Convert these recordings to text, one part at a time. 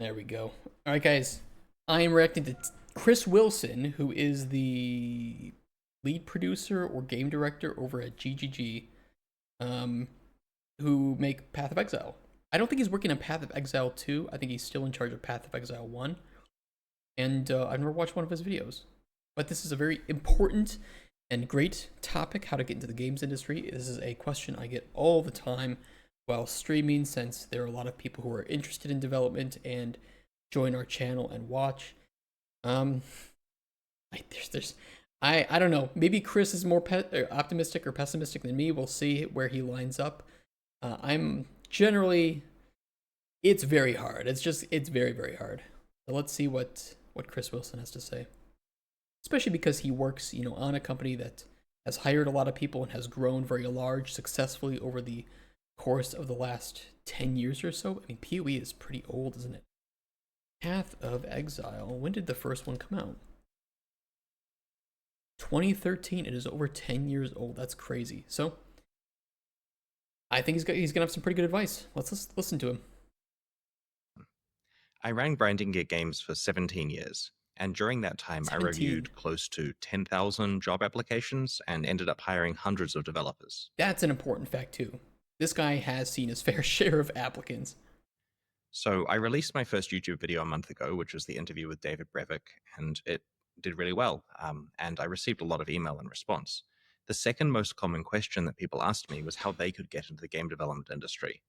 There we go. All right, guys. I am reacting to Chris Wilson, who is the lead producer or game director over at GGG, um, who make Path of Exile. I don't think he's working on Path of Exile 2. I think he's still in charge of Path of Exile 1. And I've never watched one of his videos. But this is a very important and great topic, how to get into the games industry. This is a question I get all the time while streaming, since there are a lot of people who are interested in development and join our channel and watch. Um, I don't know. Maybe Chris is more optimistic or pessimistic than me. We'll see where he lines up. I'm generally, it's very hard. It's very very hard. So let's see what Chris Wilson has to say. Especially because he works, on a company that has hired a lot of people and has grown very large successfully over the course of the last 10 years or so. I mean, PoE is pretty old, isn't it? Path of Exile. When did the first one come out? 2013. It is over 10 years old. That's crazy. So, I think he's gonna have some pretty good advice. Let's listen to him. I ran Grinding Gear Games for 17 years, and during that time I 17. reviewed close to 10,000 job applications and ended up hiring hundreds of developers. That's an important fact too. This guy has seen his fair share of applicants. So I released my first YouTube video a month ago, which was the interview with David Brevik, and it did really well, and I received a lot of email in response. The second most common question that people asked me was how they could get into the game development industry.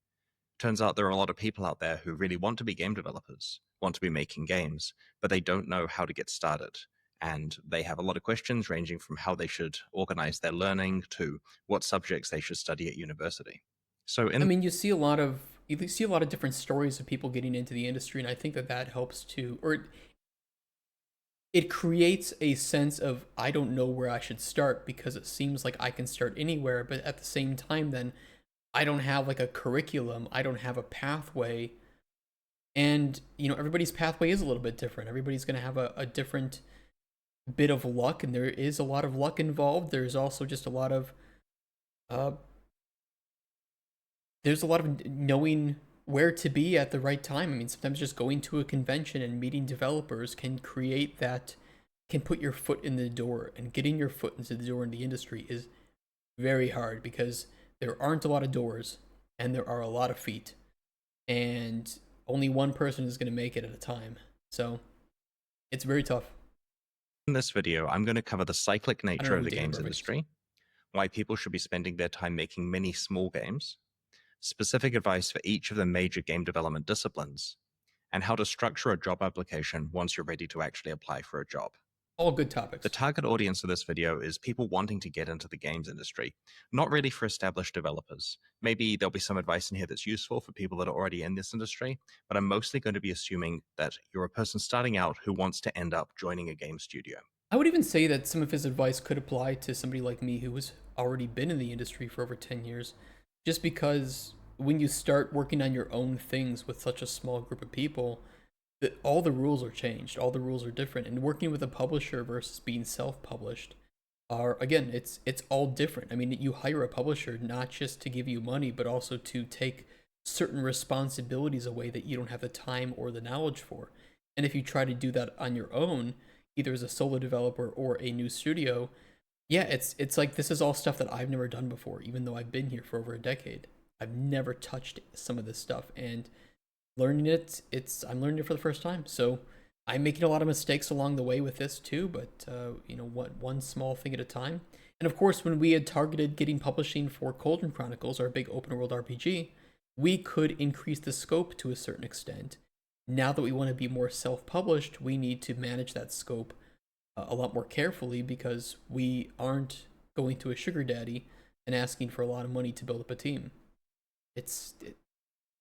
Turns out there are a lot of people out there who really want to be game developers, want to be making games, but they don't know how to get started. And they have a lot of questions ranging from how they should organize their learning to what subjects they should study at university. So I in mean, you see a lot of different stories of people getting into the industry, and I think that helps to, or it creates a sense of I don't know where I should start because it seems like I can start anywhere, but at the same time, then I don't have like a curriculum, I don't have a pathway, and everybody's pathway is a little bit different. Everybody's going to have a different bit of luck, and there is a lot of luck involved. There's also just uh, there's a lot of knowing where to be at the right time. I mean, sometimes just going to a convention and meeting developers can create that, can put your foot in the door, and getting your foot into the door in the industry is very hard because there aren't a lot of doors and there are a lot of feet, and only one person is going to make it at a time. So it's very tough. this video, I'm going to cover the cyclic I don't nature know of who the David games Brevik is. industry, why people should be spending their time making many small games, specific advice for each of the major game development disciplines, and how to structure a job application once you're ready to actually apply for a job. All good The topics. target audience of this video is people wanting to get into the games industry, not really for established developers. Maybe there'll be some advice in here that's useful for people that are already in this industry, but I'm mostly going to be assuming that you're a person starting out who wants to end up joining a game studio. I would even say that some of his advice could apply to somebody like me who has already been in the industry for over 10 years, just because when you start working on your own things with such a small group of people, that all the rules are changed, all the rules are different, and working with a publisher versus being self-published are, again, it's all different. I mean, you hire a publisher not just to give you money, but also to take certain responsibilities away that you don't have the time or the knowledge for. And if you try to do that on your own, either as a solo developer or a new studio, yeah, it's like this is all stuff that I've never done before, even though I've been here for over a decade. I've never touched some of this stuff, and learning it, I'm learning it for the first time. So I'm making a lot of mistakes along the way with this too, but one small thing at a time. And of course, when we had targeted getting publishing for Cauldron Chronicles, our big open world RPG, we could increase the scope to a certain extent. Now that we want to be more self-published, we need to manage that scope a lot more carefully because we aren't going to a sugar daddy and asking for a lot of money to build up a team. A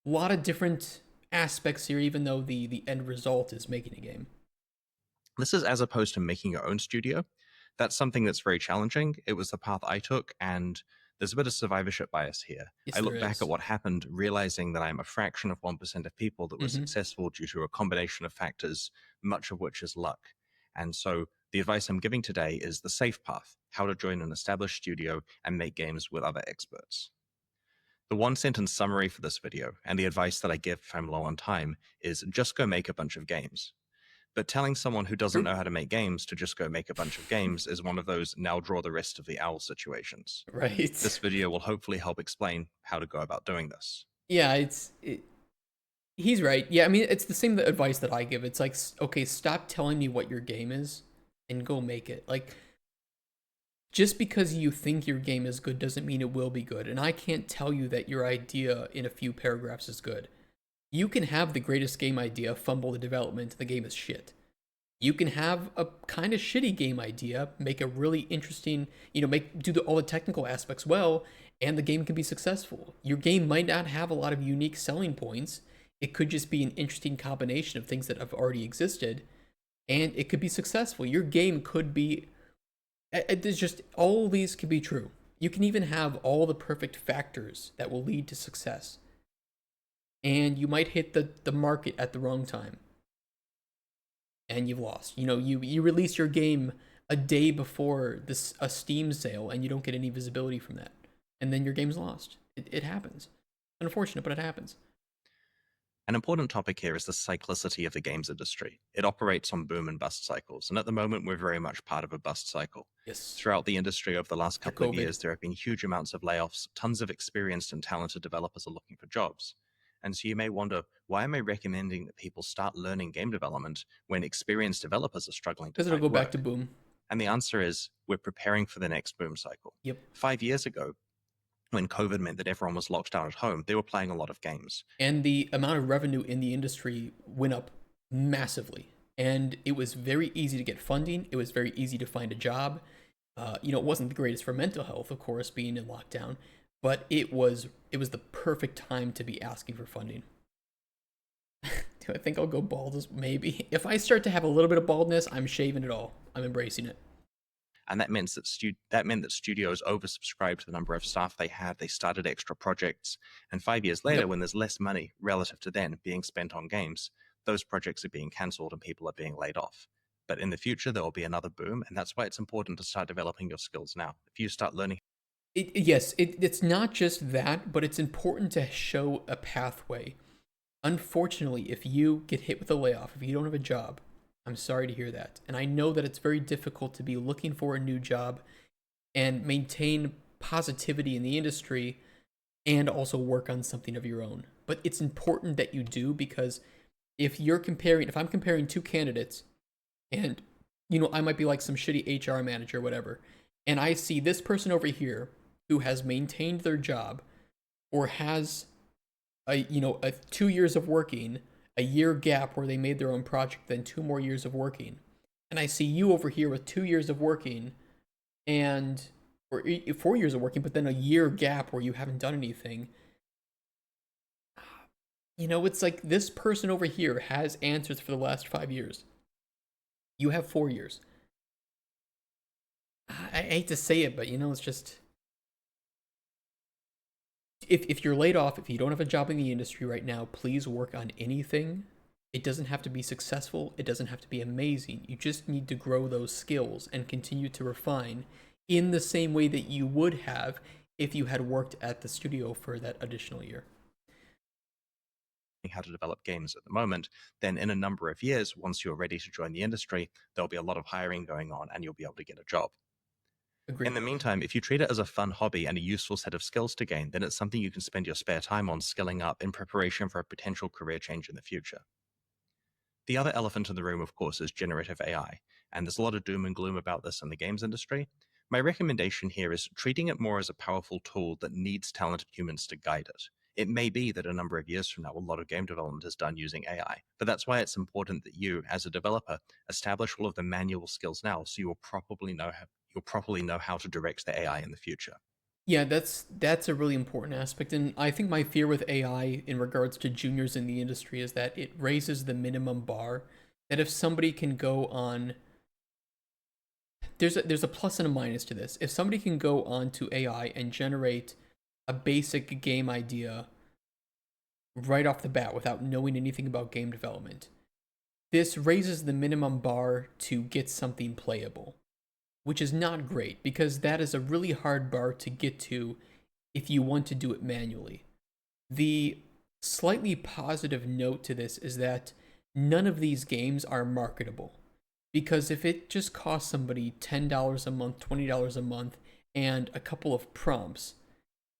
lot of different aspects here, even though the end result is making a game. This is as opposed to making your own studio. That's something that's very challenging. It was the path I took, and there's a bit of survivorship bias here. Yes, I there look back is. at what happened, realizing that I'm a fraction of 1% of people that were Mm-hmm. successful due to a combination of factors, much of which is luck. And so the advice I'm giving today is the safe path, how to join an established studio and make games with other experts. The one sentence summary for this video and the advice that I give if I'm low on time is just go make a bunch of games. But telling someone who doesn't True. know how to make games to just go make a bunch of games is one of those now draw the rest of the owl situations. Right. This video will hopefully help explain how to go about doing this. Yeah, he's right. Yeah, I mean, it's the same advice that I give. It's like, okay, stop telling me what your game is and go make it. Like, just because you think your game is good doesn't mean it will be good. And I can't tell you that your idea in a few paragraphs is good. You can have the greatest game idea, fumble the development, the game is shit. You can have a kind of shitty game idea, make a really interesting, all the technical aspects well, and the game can be successful. Your game might not have a lot of unique selling points. It could just be an interesting combination of things that have already existed, and it could be successful. Your game could be. There's just all these can be true. You can even have all the perfect factors that will lead to success, and you might hit the market at the wrong time, and you've lost. You release your game a day before a Steam sale, and you don't get any visibility from that, and then your game's lost. It happens. Unfortunate, but it happens. An important topic here is the cyclicity of the games industry. It operates on boom and bust cycles, and at the moment we're very much part of a bust cycle. Yes. Throughout the industry over the last couple of years, there have been huge amounts of layoffs, tons of experienced and talented developers are looking for jobs. And so you may wonder, why am I recommending that people start learning game development when experienced developers are struggling to Because it'll go back to boom. And the answer is, we're preparing for the next boom cycle. Yep. 5 years ago, when COVID meant that everyone was locked down at home, they were playing a lot of games. And the amount of revenue in the industry went up massively. And it was very easy to get funding. It was very easy to find a job. It wasn't the greatest for mental health, of course, being in lockdown, but it was the perfect time to be asking for funding. Do I think I'll go bald? Maybe. If I start to have a little bit of baldness, I'm shaving it all. I'm embracing it. And that meant that studios oversubscribed the number of staff they had. They started extra projects. And 5 years later, when there's less money relative to then being spent on games, those projects are being cancelled and people are being laid off. But in the future, there will be another boom. And that's why it's important to start developing your skills now. If you start learning. It's not just that, but it's important to show a pathway. Unfortunately, if you get hit with a layoff, if you don't have a job, I'm sorry to hear that. And I know that it's very difficult to be looking for a new job and maintain positivity in the industry and also work on something of your own. But it's important that you do, because if I'm comparing two candidates and, I might be like some shitty HR manager or whatever, and I see this person over here who has maintained their job or has a 2 years of working, a year gap where they made their own project, then 2 more years of working. And I see you over here with 2 years of working or 4 years of working, but then a year gap where you haven't done anything. It's like this person over here has answers for the last 5 years. You have 4 years. I hate to say it, but it's just, if you're laid off, if you don't have a job in the industry right now, please work on anything. It doesn't have to be successful. It doesn't have to be amazing. You just need to grow those skills and continue to refine in the same way that you would have if you had worked at the studio for that additional year. How to develop games at the moment, then in a number of years, once you're ready to join the industry, there'll be a lot of hiring going on and you'll be able to get a job. Agreed. In the meantime, if you treat it as a fun hobby and a useful set of skills to gain, then it's something you can spend your spare time on skilling up in preparation for a potential career change in the future. The other elephant in the room, of course, is generative AI, and there's a lot of doom and gloom about this in the games industry. My recommendation here is treating it more as a powerful tool that needs talented humans to guide it. It may be that a number of years from now, a lot of game development is done using AI, but that's why it's important that you, as a developer, establish all of the manual skills now, so you'll properly know how to direct the AI in the future. Yeah, that's a really important aspect, and I think my fear with AI in regards to juniors in the industry is that it raises the minimum bar. That if somebody can go on, there's a plus and a minus to this. If somebody can go on to AI and generate a basic game idea right off the bat without knowing anything about game development, this raises the minimum bar to get something playable, which is not great because that is a really hard bar to get to if you want to do it manually. The slightly positive note to this is that none of these games are marketable. Because if it just costs somebody $10 a month, $20 a month, and a couple of prompts,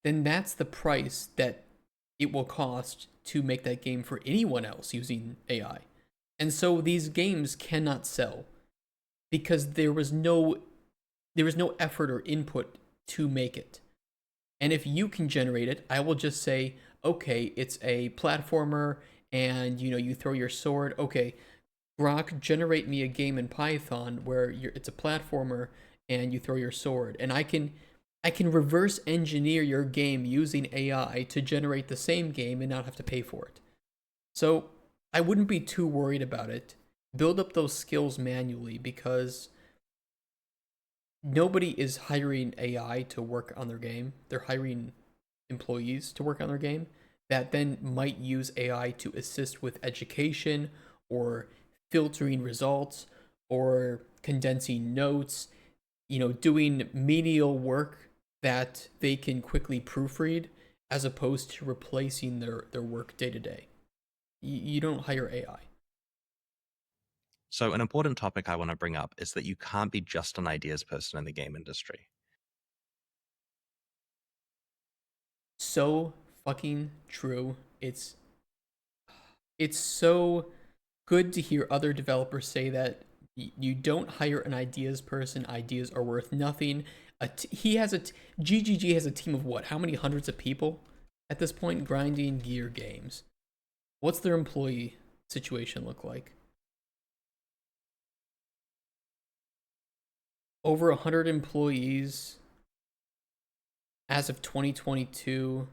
then that's the price that it will cost to make that game for anyone else using AI. And so these games cannot sell because there was no effort or input to make it. And if you can generate it, I will just say, okay, it's a platformer and you throw your sword. Okay, Grok, generate me a game in Python where it's a platformer and you throw your sword. And I can reverse engineer your game using AI to generate the same game and not have to pay for it. So I wouldn't be too worried about it. Build up those skills manually because nobody is hiring AI to work on their game. They're hiring employees to work on their game that then might use AI to assist with education or filtering results or condensing notes, doing menial work that they can quickly proofread as opposed to replacing their work day to day. You don't hire AI. So, an important topic I want to bring up is that you can't be just an ideas person in the game industry. So fucking true. It's so good to hear other developers say that you don't hire an ideas person. Ideas are worth nothing. He has GGG has a team of what? How many hundreds of people at this point grinding gear games? What's their employee situation look like? Over 100 employees as of 2022,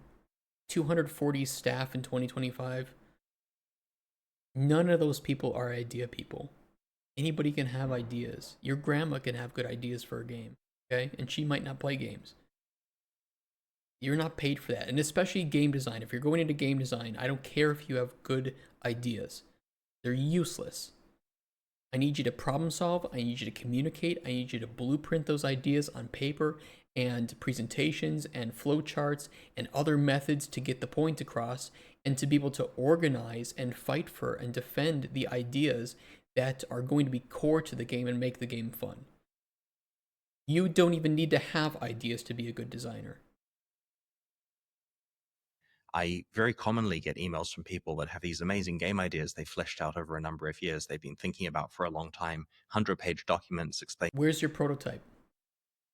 240 staff in 2025. None of those people are idea people. Anybody can have ideas. Your grandma can have good ideas for a game, okay? And she might not play games. You're not paid for that. And especially game design. If you're going into game design, I don't care if you have good ideas. They're useless. I need you to problem solve. I need you to communicate. I need you to blueprint those ideas on paper and presentations and flowcharts and other methods to get the point across and to be able to organize and fight for and defend the ideas that are going to be core to the game and make the game fun. You don't even need to have ideas to be a good designer. I very commonly get emails from people that have these amazing game ideas they fleshed out over a number of years, they've been thinking about for a long time, 100-page documents explaining Where's your prototype?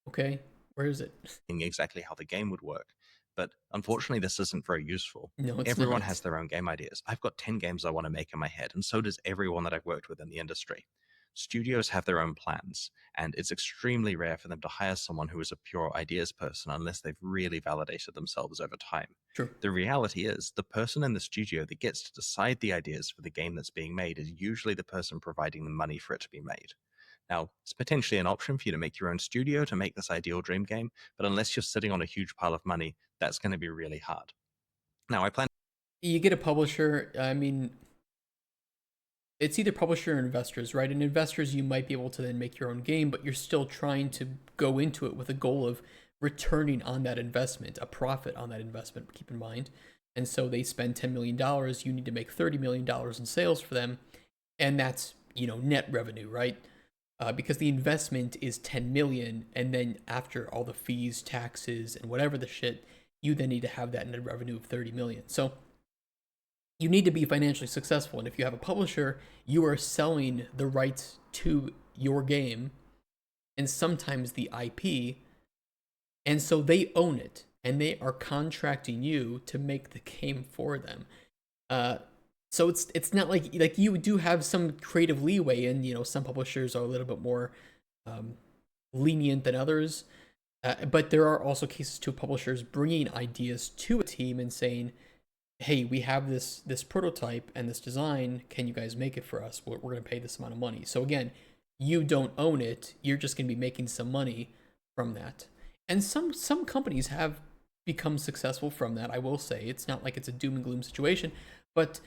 Okay, where is it? exactly how the game would work. But unfortunately, this isn't very useful. No, it's Everyone not. has their own game ideas. I've got 10 games I want to make in my head, and so does everyone that I've worked with in the industry. Studios have their own plans, and it's extremely rare for them to hire someone who is a pure ideas person unless they've really validated themselves over time. True. The reality is, the person in the studio that gets to decide the ideas for the game that's being made is usually the person providing the money for it to be made. Now, it's potentially an option for you to make your own studio to make this ideal dream game, but unless you're sitting on a huge pile of money, that's going to be really hard. Now, I plan. You get a publisher. I mean, it's either publisher or investors, right? And investors, you might be able to then make your own game, but you're still trying to go into it with a goal of returning on that investment, a profit on that investment, keep in mind. And so they spend $10 million, you need to make $30 million in sales for them. And that's, net revenue, right? Because the investment is 10 million, and then after all the fees, taxes, and whatever the shit, you then need to have that net revenue of 30 million. So you need to be financially successful, and if you have a publisher, you are selling the rights to your game and sometimes the IP, and so they own it and they are contracting you to make the game for them. So it's not like you do have some creative leeway, and some publishers are a little bit more lenient than others. But there are also cases to publishers bringing ideas to a team and saying, "Hey, we have this prototype and this design. Can you guys make it for us? We're going to pay this amount of money." So again, you don't own it. You're just going to be making some money from that. And some companies have become successful from that. I will say it's not like it's a doom and gloom situation, but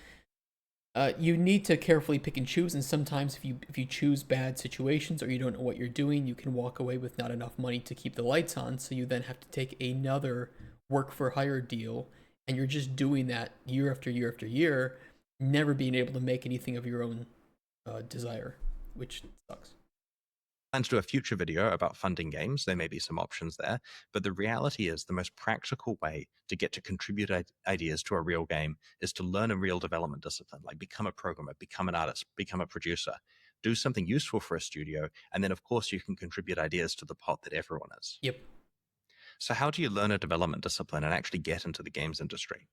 you need to carefully pick and choose, and sometimes if you choose bad situations or you don't know what you're doing, you can walk away with not enough money to keep the lights on, so you then have to take another work for hire deal, and you're just doing that year after year after year, never being able to make anything of your own desire, which sucks. Plan to do a future video about funding games. There may be some options there, but the reality is the most practical way to get to contribute ideas to a real game is to learn a real development discipline, like become a programmer, become an artist, become a producer, do something useful for a studio, and then of course you can contribute ideas to the pot that everyone is. Yep. So how do you learn a development discipline and actually get into the games industry?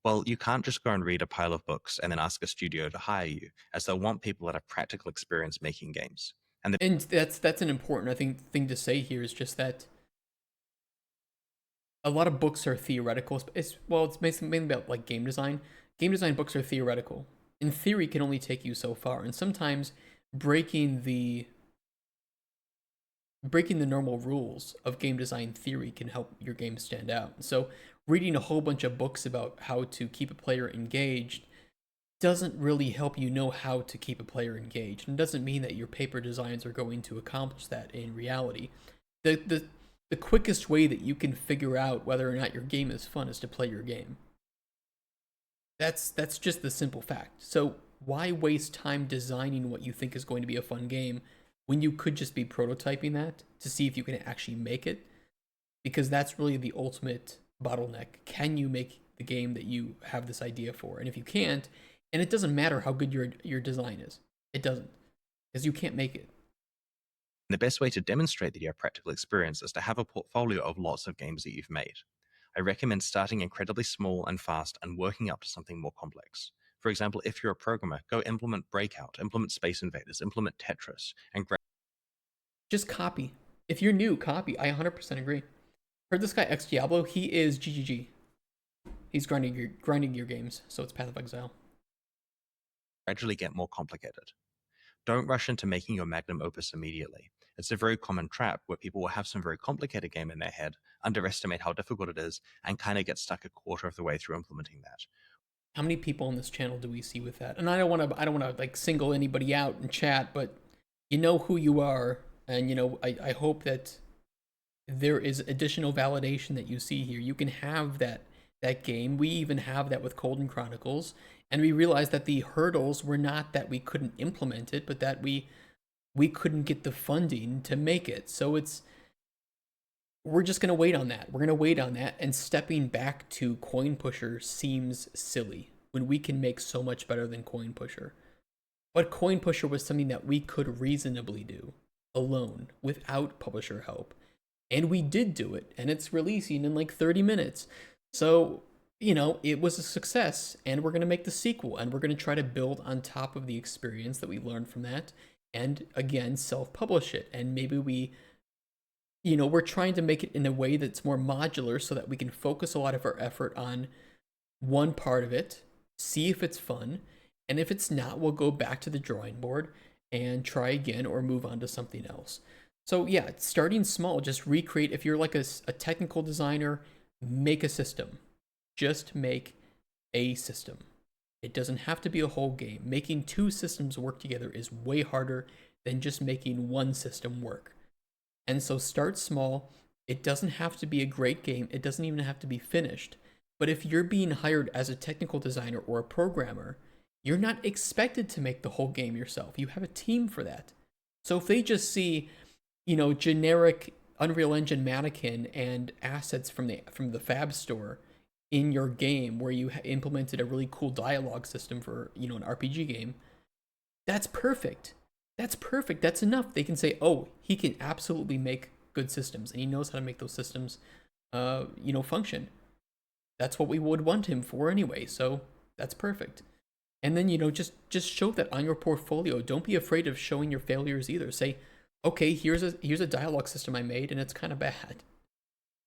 Well, you can't just go and read a pile of books and then ask a studio to hire you, as they'll want people that have practical experience making games. And that's an important, I think, thing to say here is just that a lot of books are theoretical. It's mainly about like game design. Game design books are theoretical. In theory, can only take you so far, and sometimes breaking the normal rules of game design theory can help your game stand out. So, reading a whole bunch of books about how to keep a player engaged doesn't really help you know how to keep a player engaged, and doesn't mean that your paper designs are going to accomplish that in reality. The quickest way that you can figure out whether or not your game is fun is to play your game. That's just the simple fact. So why waste time designing what you think is going to be a fun game when you could just be prototyping that to see if you can actually make it? Because that's really the ultimate bottleneck. Can you make the game that you have this idea for? And if you can't, and it doesn't matter how good your design is, it doesn't, because you can't make it. The best way to demonstrate that you have practical experience is to have a portfolio of lots of games that you've made. I recommend starting incredibly small and fast and working up to something more complex. For example, if you're a programmer, go implement Breakout, implement Space Invaders, implement Tetris, and Just copy. If you're new, copy. I 100% agree. Heard this guy X Diablo. He is GGG. He's grinding your games, so it's Path of Exile. gradually get more complicated. Don't rush into making your magnum opus immediately. It's a very common trap where people will have some very complicated game in their head, underestimate how difficult it is, and kind of get stuck a quarter of the way through implementing that. How many people on this channel do we see with that? And I don't want to like single anybody out in chat, but you know who you are, and I hope that there is additional validation that you see here. You can have that game. We even have that with Colden Chronicles, and we realized that the hurdles were not that we couldn't implement it, but that we couldn't get the funding to make it. So we're just going to wait on that. We're going to wait on that, and stepping back to Coin Pusher seems silly when we can make so much better than Coin Pusher. But Coin Pusher was something that we could reasonably do alone without publisher help. And we did do it, and it's releasing in like 30 minutes. So, it was a success, and we're going to make the sequel, and we're going to try to build on top of the experience that we learned from that, and again, self-publish it. And maybe we're trying to make it in a way that's more modular so that we can focus a lot of our effort on one part of it, see if it's fun, and if it's not, we'll go back to the drawing board and try again or move on to something else. So yeah, starting small, just recreate. If you're like a technical designer, make a system. Just make a system. It doesn't have to be a whole game. Making two systems work together is way harder than just making one system work. And so start small. It doesn't have to be a great game. It doesn't even have to be finished. But if you're being hired as a technical designer or a programmer, you're not expected to make the whole game yourself. You have a team for that. So if they just see, generic Unreal Engine mannequin and assets from the Fab store in your game where you implemented a really cool dialogue system for, an RPG game, that's perfect. That's perfect. That's enough. They can say, oh, he can absolutely make good systems, and he knows how to make those systems, function. That's what we would want him for anyway, so that's perfect. And then, just show that on your portfolio. Don't be afraid of showing your failures either. Say, okay, here's a dialogue system I made, and it's kind of bad.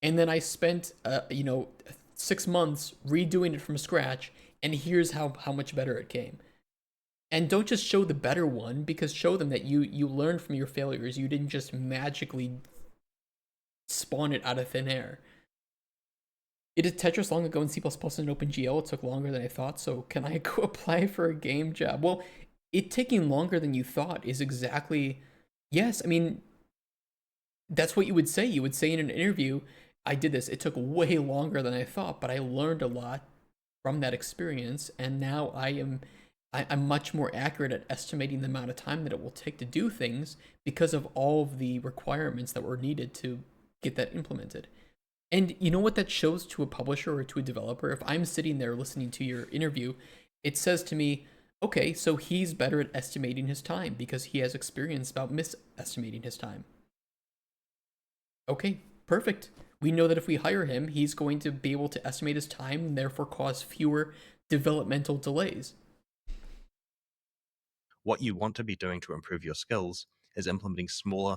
And then I spent, 6 months redoing it from scratch, and here's how much better it came. And don't just show the better one, because show them that you learned from your failures. You didn't just magically spawn it out of thin air. It did Tetris long ago in C++ and OpenGL. It took longer than I thought, so can I go apply for a game job? Well, it taking longer than you thought is exactly, yes, I mean, that's what you would say. You would say in an interview, I did this. It took way longer than I thought, but I learned a lot from that experience, and now I'm much more accurate at estimating the amount of time that it will take to do things because of all of the requirements that were needed to get that implemented. And you know what that shows to a publisher or to a developer? If I'm sitting there listening to your interview, it says to me, okay, so he's better at estimating his time because he has experience about misestimating his time. Okay, perfect. We know that if we hire him, he's going to be able to estimate his time and therefore cause fewer developmental delays. What you want to be doing to improve your skills is implementing smaller,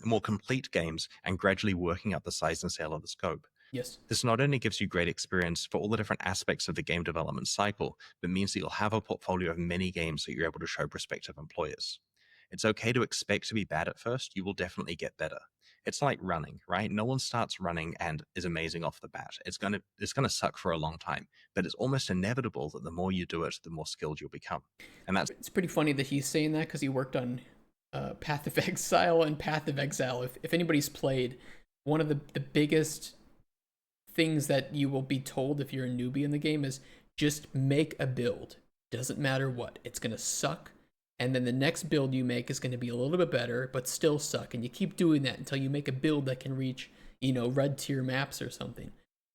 more complete games and gradually working up the size and scale of the scope. Yes. This not only gives you great experience for all the different aspects of the game development cycle, but means that you'll have a portfolio of many games that you're able to show prospective employers. It's okay to expect to be bad at first. You will definitely get better. It's like running, right? No one starts running and is amazing off the bat. It's gonna suck for a long time, but it's almost inevitable that the more you do it, the more skilled you'll become. And that's It's pretty funny that he's saying that because he worked on Path of Exile and Path of Exile. If anybody's played, one of the biggest things that you will be told if you're a newbie in the game is just make a build. Doesn't matter what. It's going to suck. And then the next build you make is going to be a little bit better, but still suck. And you keep doing that until you make a build that can reach, red tier maps or something.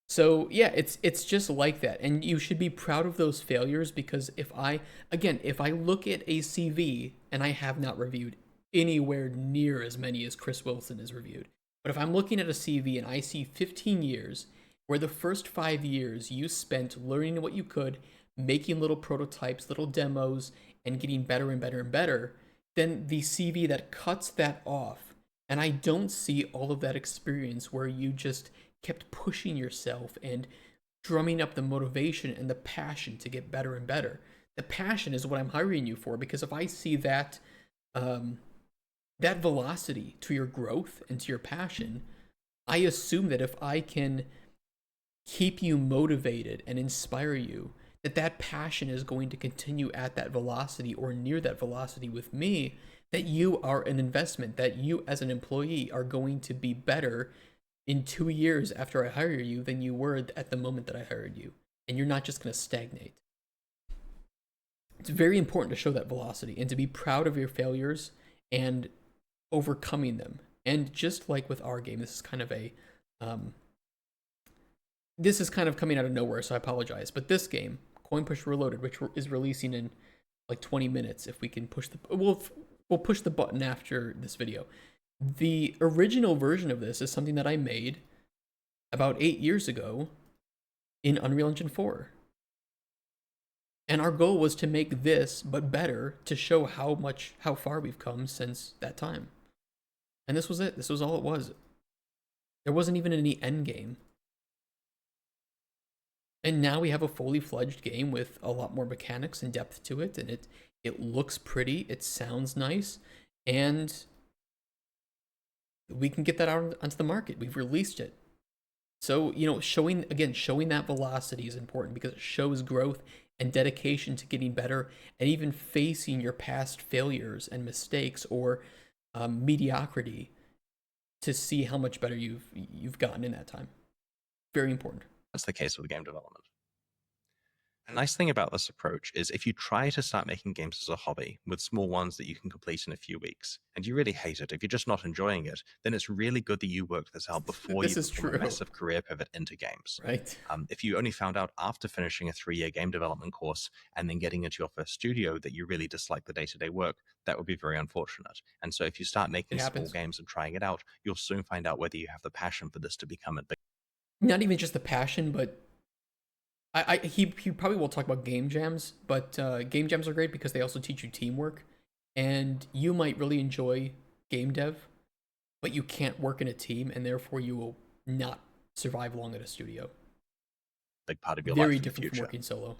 So yeah, it's just like that. And you should be proud of those failures because if I look at a CV and I have not reviewed anywhere near as many as Chris Wilson has reviewed. But if I'm looking at a CV and I see 15 years where the first 5 years you spent learning what you could, making little prototypes, little demos, and getting better and better and better, then the CV that cuts that off, and I don't see all of that experience where you just kept pushing yourself and drumming up the motivation and the passion to get better and better. The passion is what I'm hiring you for because if I see that velocity to your growth and to your passion, I assume that if I can keep you motivated and inspire you, that passion is going to continue at that velocity or near that velocity with me, that you are an investment, that you as an employee are going to be better in 2 years after I hire you than you were at the moment that I hired you. And you're not just going to stagnate. It's very important to show that velocity and to be proud of your failures and overcoming them. And just like with our game, this is kind of coming out of nowhere, so I apologize. But this game, Coin Push Reloaded, which is releasing in like 20 minutes, if we can we'll push the button after this video. The original version of this is something that I made about 8 years ago in Unreal Engine 4. And our goal was to make this, but better, to show how far we've come since that time. And this was it. This was all it was. There wasn't even any end game. And now we have a fully fledged game with a lot more mechanics and depth to it, and it looks pretty, it sounds nice, and we can get that out onto the market. We've released it. So, showing that velocity is important because it shows growth and dedication to getting better and even facing your past failures and mistakes or mediocrity to see how much better you've gotten in that time. Very important. That's the case with game development. A nice thing about this approach is if you try to start making games as a hobby with small ones that you can complete in a few weeks, and you really hate it, if you're just not enjoying it, then it's really good that you worked this out before you perform a massive career pivot into games. Right. If you only found out after finishing a 3-year game development course and then getting into your first studio that you really dislike the day-to-day work, that would be very unfortunate. And so if you start making small games and trying it out, you'll soon find out whether you have the passion for this to become a big... Not even just the passion, but he probably will talk about game jams, but game jams are great because they also teach you teamwork, and you might really enjoy game dev, but you can't work in a team, and therefore you will not survive long at a studio. Big part of your life. Very different from working solo.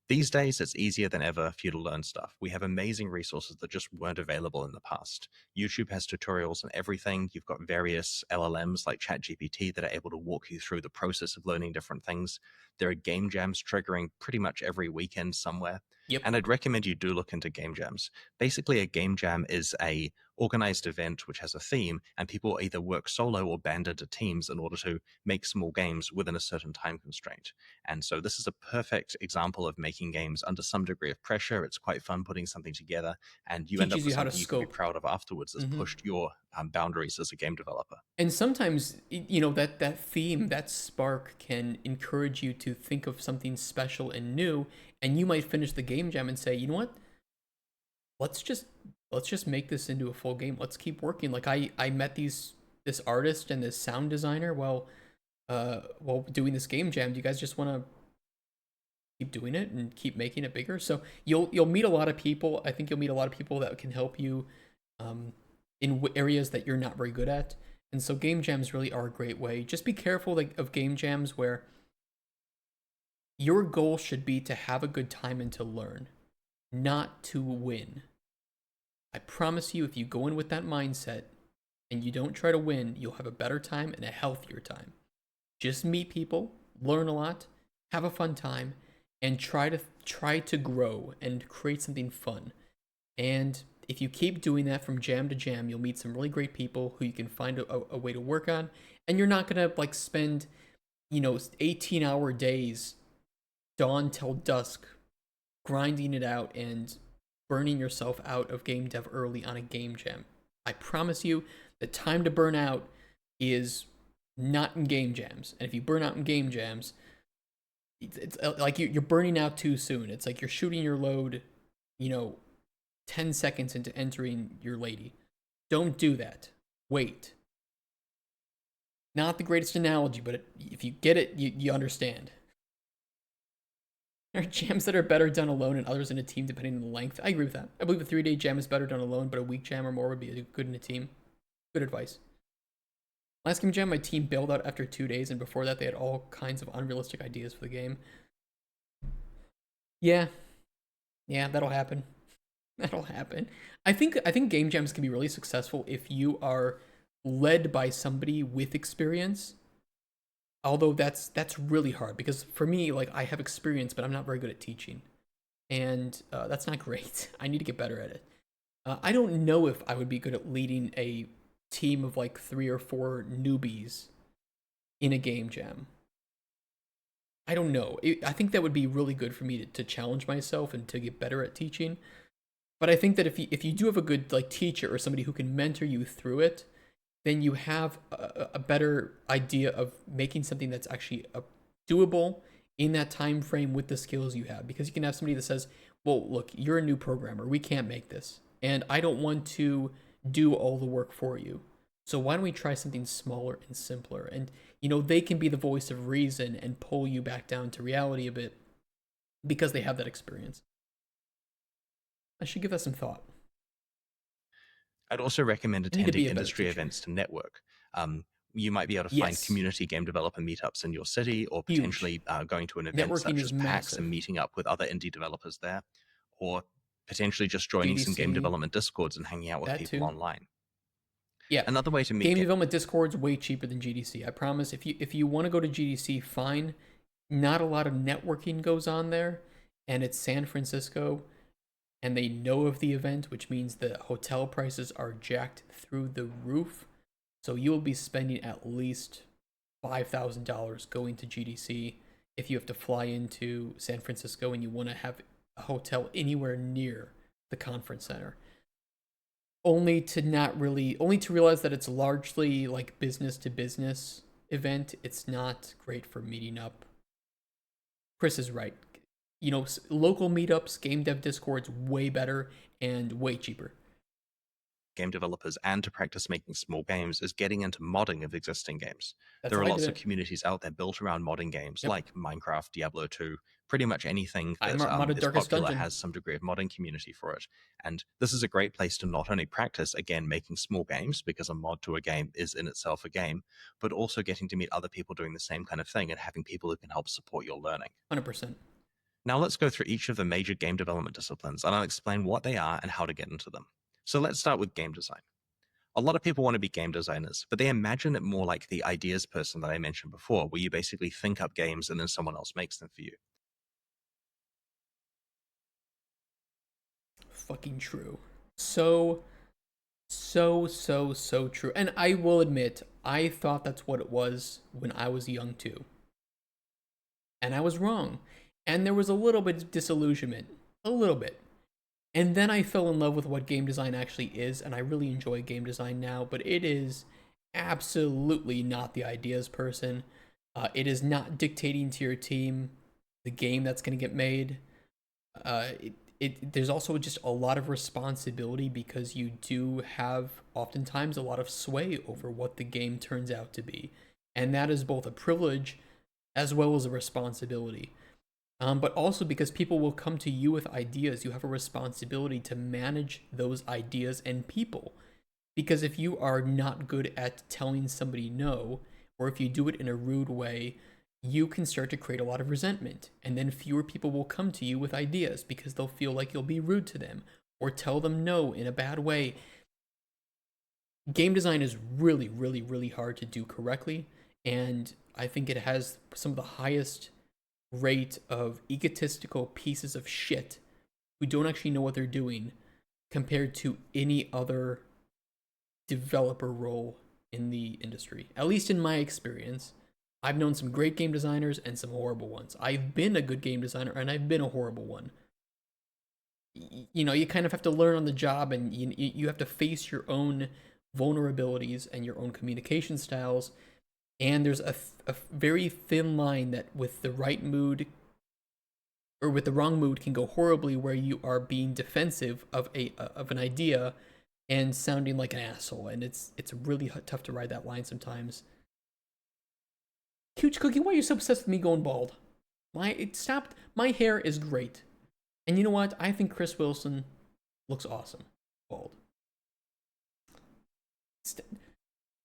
These days, it's easier than ever for you to learn stuff. We have amazing resources that just weren't available in the past. YouTube has tutorials on everything. You've got various LLMs like ChatGPT that are able to walk you through the process of learning different things. There are game jams triggering pretty much every weekend somewhere. Yep. And I'd recommend you do look into game jams. Basically, a game jam is a organized event which has a theme, and people either work solo or band into teams in order to make small games within a certain time constraint. And so this is a perfect example of making games under some degree of pressure. It's quite fun putting something together, and you end up Teaches with you how to something you can be scope. proud of afterwards that's Hmm. pushed your boundaries as a game developer. And sometimes, that theme, that spark can encourage you to think of something special and new, and you might finish the game jam and say, you know what? Let's just let's just make this into a full game. Let's keep working. Like I met this artist and this sound designer while doing this game jam. Do you guys just want to keep doing it and keep making it bigger? So you'll meet a lot of people. I think you'll meet a lot of people that can help you um, in areas that you're not very good at. And so game jams really are a great way. Just be careful of game jams where your goal should be to have a good time and to learn, not to win. I promise you, if you go in with that mindset and you don't try to win, you'll have a better time and a healthier time. Just meet people, learn a lot, have a fun time, and try to grow and create something fun. And if you keep doing that from jam to jam, you'll meet some really great people who you can find a way to work on, and you're not gonna like spend 18-hour days, dawn till dusk, grinding it out and burning yourself out of game dev early on a game jam. I promise you, the time to burn out is not in game jams. And if you burn out in game jams, it's like you're burning out too soon. It's like you're shooting your load, you know, 10 seconds into entering your lady. Don't do that. Wait. Not the greatest analogy, but if you get it, you understand. There are jams that are better done alone and others in a team depending on the length. I agree with that. I believe a 3-day jam is better done alone, but a week jam or more would be good in a team. Good advice. Last game jam, my team bailed out after 2 days, and before that, they had all kinds of unrealistic ideas for the game. Yeah, that'll happen. That'll happen. I think game jams can be really successful if you are led by somebody with experience. Although that's really hard because for me, like I have experience, but I'm not very good at teaching, and that's not great. I need to get better at it. I don't know if I would be good at leading a team of like 3 or 4 newbies in a game jam. I don't know. I think that would be really good for me to challenge myself and to get better at teaching. But I think that if you do have a good like teacher or somebody who can mentor you through it, then you have a better idea of making something that's actually doable in that time frame with the skills you have. Because you can have somebody that says, "Well, look, you're a new programmer. We can't make this, and I don't want to do all the work for you. So why don't we try something smaller and simpler?" And they can be the voice of reason and pull you back down to reality a bit because they have that experience. I should give that some thought. I'd also recommend I need to attending be a better industry teacher. events to network. You might be able to find Yes, community game developer meetups in your city, or huge. potentially going to an event Networking such is as PAX and massive. meeting up with other indie developers there, or potentially just joining some game GDC, development discords and hanging out with that people too. online. Yeah, Another way to meet game development Discord's way cheaper than GDC. I promise. If you want to go to GDC, fine. Not a lot of networking goes on there, and it's San Francisco, and they know of the event, which means the hotel prices are jacked through the roof. So you will be spending at least $5,000 going to GDC if you have to fly into San Francisco and you want to have a hotel anywhere near the conference center. Only to realize that it's largely like business to business event. It's not great for meeting up. Chris is right. Local meetups, game dev discords, way better and way cheaper. game developers and to practice making small games is getting into modding of existing games. That's There how are I did lots of it. communities out there built around modding games Yep. like Minecraft, Diablo 2, pretty much anything I that modded is Darkest popular Dungeon. has some degree of modding community for it. And this is a great place to not only practice, again, making small games, because a mod to a game is in itself a game, but also getting to meet other people doing the same kind of thing and having people who can help support your learning. 100%. Now let's go through each of the major game development disciplines, and I'll explain what they are and how to get into them. So let's start with game design. A lot of people want to be game designers, but they imagine it more like the ideas person that I mentioned before, where you basically think up games and then someone else makes them for you. Fucking true. So so true. And I will admit, I thought that's what it was when I was young too. And I was wrong. And there was a little bit of disillusionment. A little bit. And then I fell in love with what game design actually is, and I really enjoy game design now, but it is absolutely not the ideas person. It is not dictating to your team the game that's going to get made. There's also just a lot of responsibility because you do have oftentimes a lot of sway over what the game turns out to be. And that is both a privilege as well as a responsibility. But also because people will come to you with ideas, you have a responsibility to manage those ideas and people. Because if you are not good at telling somebody no, or if you do it in a rude way, you can start to create a lot of resentment. And then fewer people will come to you with ideas because they'll feel like you'll be rude to them or tell them no in a bad way. Game design is really, really, really hard to do correctly. And I think it has some of the highest rate of egotistical pieces of shit who don't actually know what they're doing compared to any other developer role in the industry. At least in my experience, I've known some great game designers and some horrible ones. I've been a good game designer and I've been a horrible one. You know, you kind of have to learn on the job, and you have to face your own vulnerabilities and your own communication styles. And there's a very thin line that with the right mood or with the wrong mood can go horribly, where you are being defensive of an idea and sounding like an asshole. And it's really tough to ride that line sometimes. Huge Cookie, why are you so obsessed with me going bald? It stopped. My hair is great. And you know what? I think Chris Wilson looks awesome. Bald.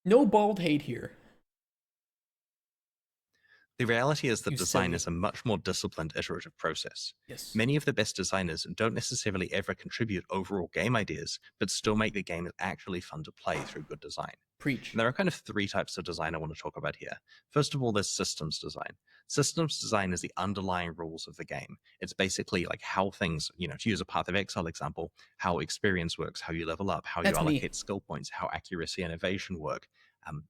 No bald hate here. The reality is that You design silly. is a much more disciplined, iterative process. Yes. Many of the best designers don't necessarily ever contribute overall game ideas, but still make the game actually fun to play through good design. Preach. And there are kind of three types of design I want to talk about here. First of all, there's systems design. Systems design is the underlying rules of the game. It's basically like how things, to use a Path of Exile example, how experience works, how you level up, how That's you allocate me. skill points, how accuracy and evasion work.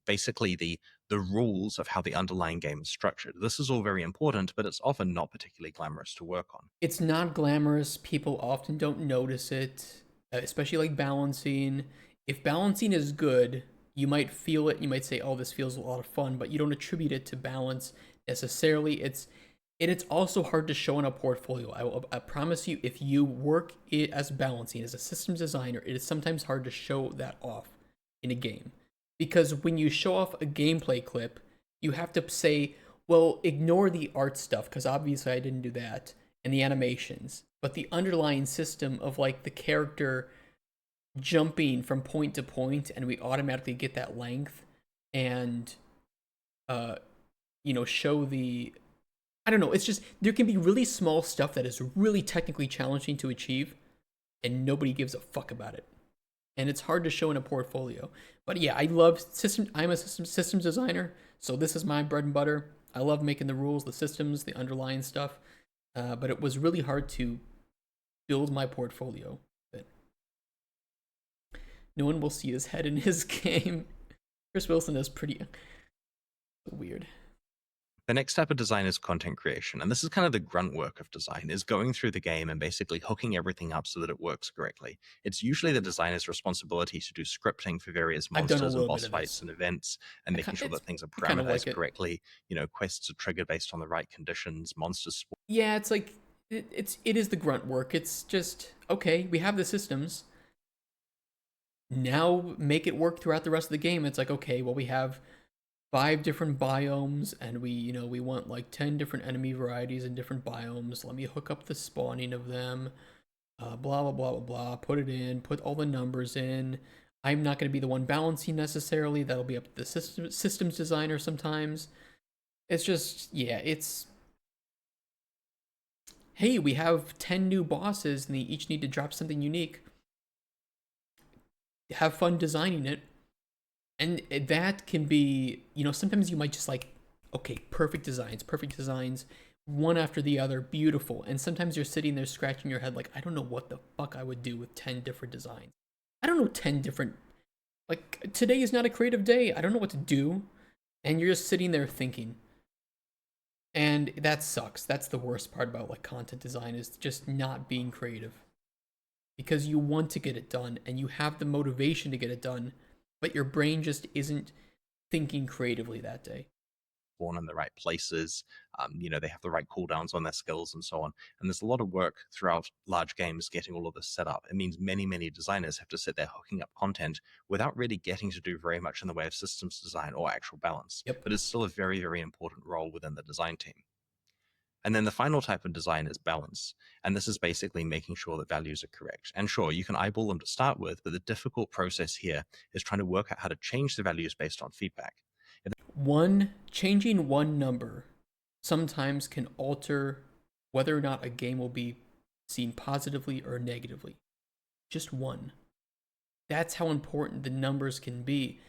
Basically the rules of how the underlying game is structured. This is all very important, but it's often not particularly glamorous to work on. It's not glamorous. People often don't notice it, especially like balancing. If balancing is good, you might feel it. You might say, "Oh, this feels a lot of fun," but you don't attribute it to balance necessarily. It's also hard to show in a portfolio. I promise you, if you work it as balancing as a systems designer, it is sometimes hard to show that off in a game. Because when you show off a gameplay clip, you have to say, well, ignore the art stuff, because obviously I didn't do that, and the animations. But the underlying system of like the character jumping from point to point, and we automatically get that length, and show the, I don't know, it's just, there can be really small stuff that is really technically challenging to achieve, and nobody gives a fuck about it. And it's hard to show in a portfolio. But yeah, I love system. I'm a systems designer, so this is my bread and butter. I love making the rules, the systems, the underlying stuff. But it was really hard to build my portfolio. But no one will see his head in his game. Chris Wilson is pretty weird. The next type of design is content creation, and this is kind of the grunt work of design, is going through the game and basically hooking everything up so that it works correctly. It's usually the designer's responsibility to do scripting for various monsters and boss fights and events, and making sure that things are parameterized correctly. Quests are triggered based on the right conditions, monsters spawn. Yeah, it's like, it is the grunt work. It's just, okay, we have the systems. Now make it work throughout the rest of the game. It's like, okay, well, we have 5 different biomes, and we want like 10 different enemy varieties in different biomes. Let me hook up the spawning of them. Blah blah blah blah blah. Put it in. Put all the numbers in. I'm not going to be the one balancing necessarily. That'll be up to the systems designer sometimes. It's just, yeah, it's, hey, we have 10 new bosses and they each need to drop something unique. Have fun designing it. And that can be, sometimes you might just like, okay, perfect designs, one after the other, beautiful. And sometimes you're sitting there scratching your head like, I don't know what the fuck I would do with 10 different designs. I don't know 10 different Like, today is not a creative day. I don't know what to do. And you're just sitting there thinking. And that sucks. That's the worst part about like content design, is just not being creative. Because you want to get it done and you have the motivation to get it done, but your brain just isn't thinking creatively that day. Born in the right places, they have the right cooldowns on their skills and so on. And there's a lot of work throughout large games getting all of this set up. It means many, many designers have to sit there hooking up content without really getting to do very much in the way of systems design or actual balance. Yep. But it's still a very, very important role within the design team. And then the final type of design is balance. And this is basically making sure that values are correct. And sure, you can eyeball them to start with, but the difficult process here is trying to work out how to change the values based on feedback. Changing one number sometimes can alter whether or not a game will be seen positively or negatively. Just one. That's how important the numbers can be.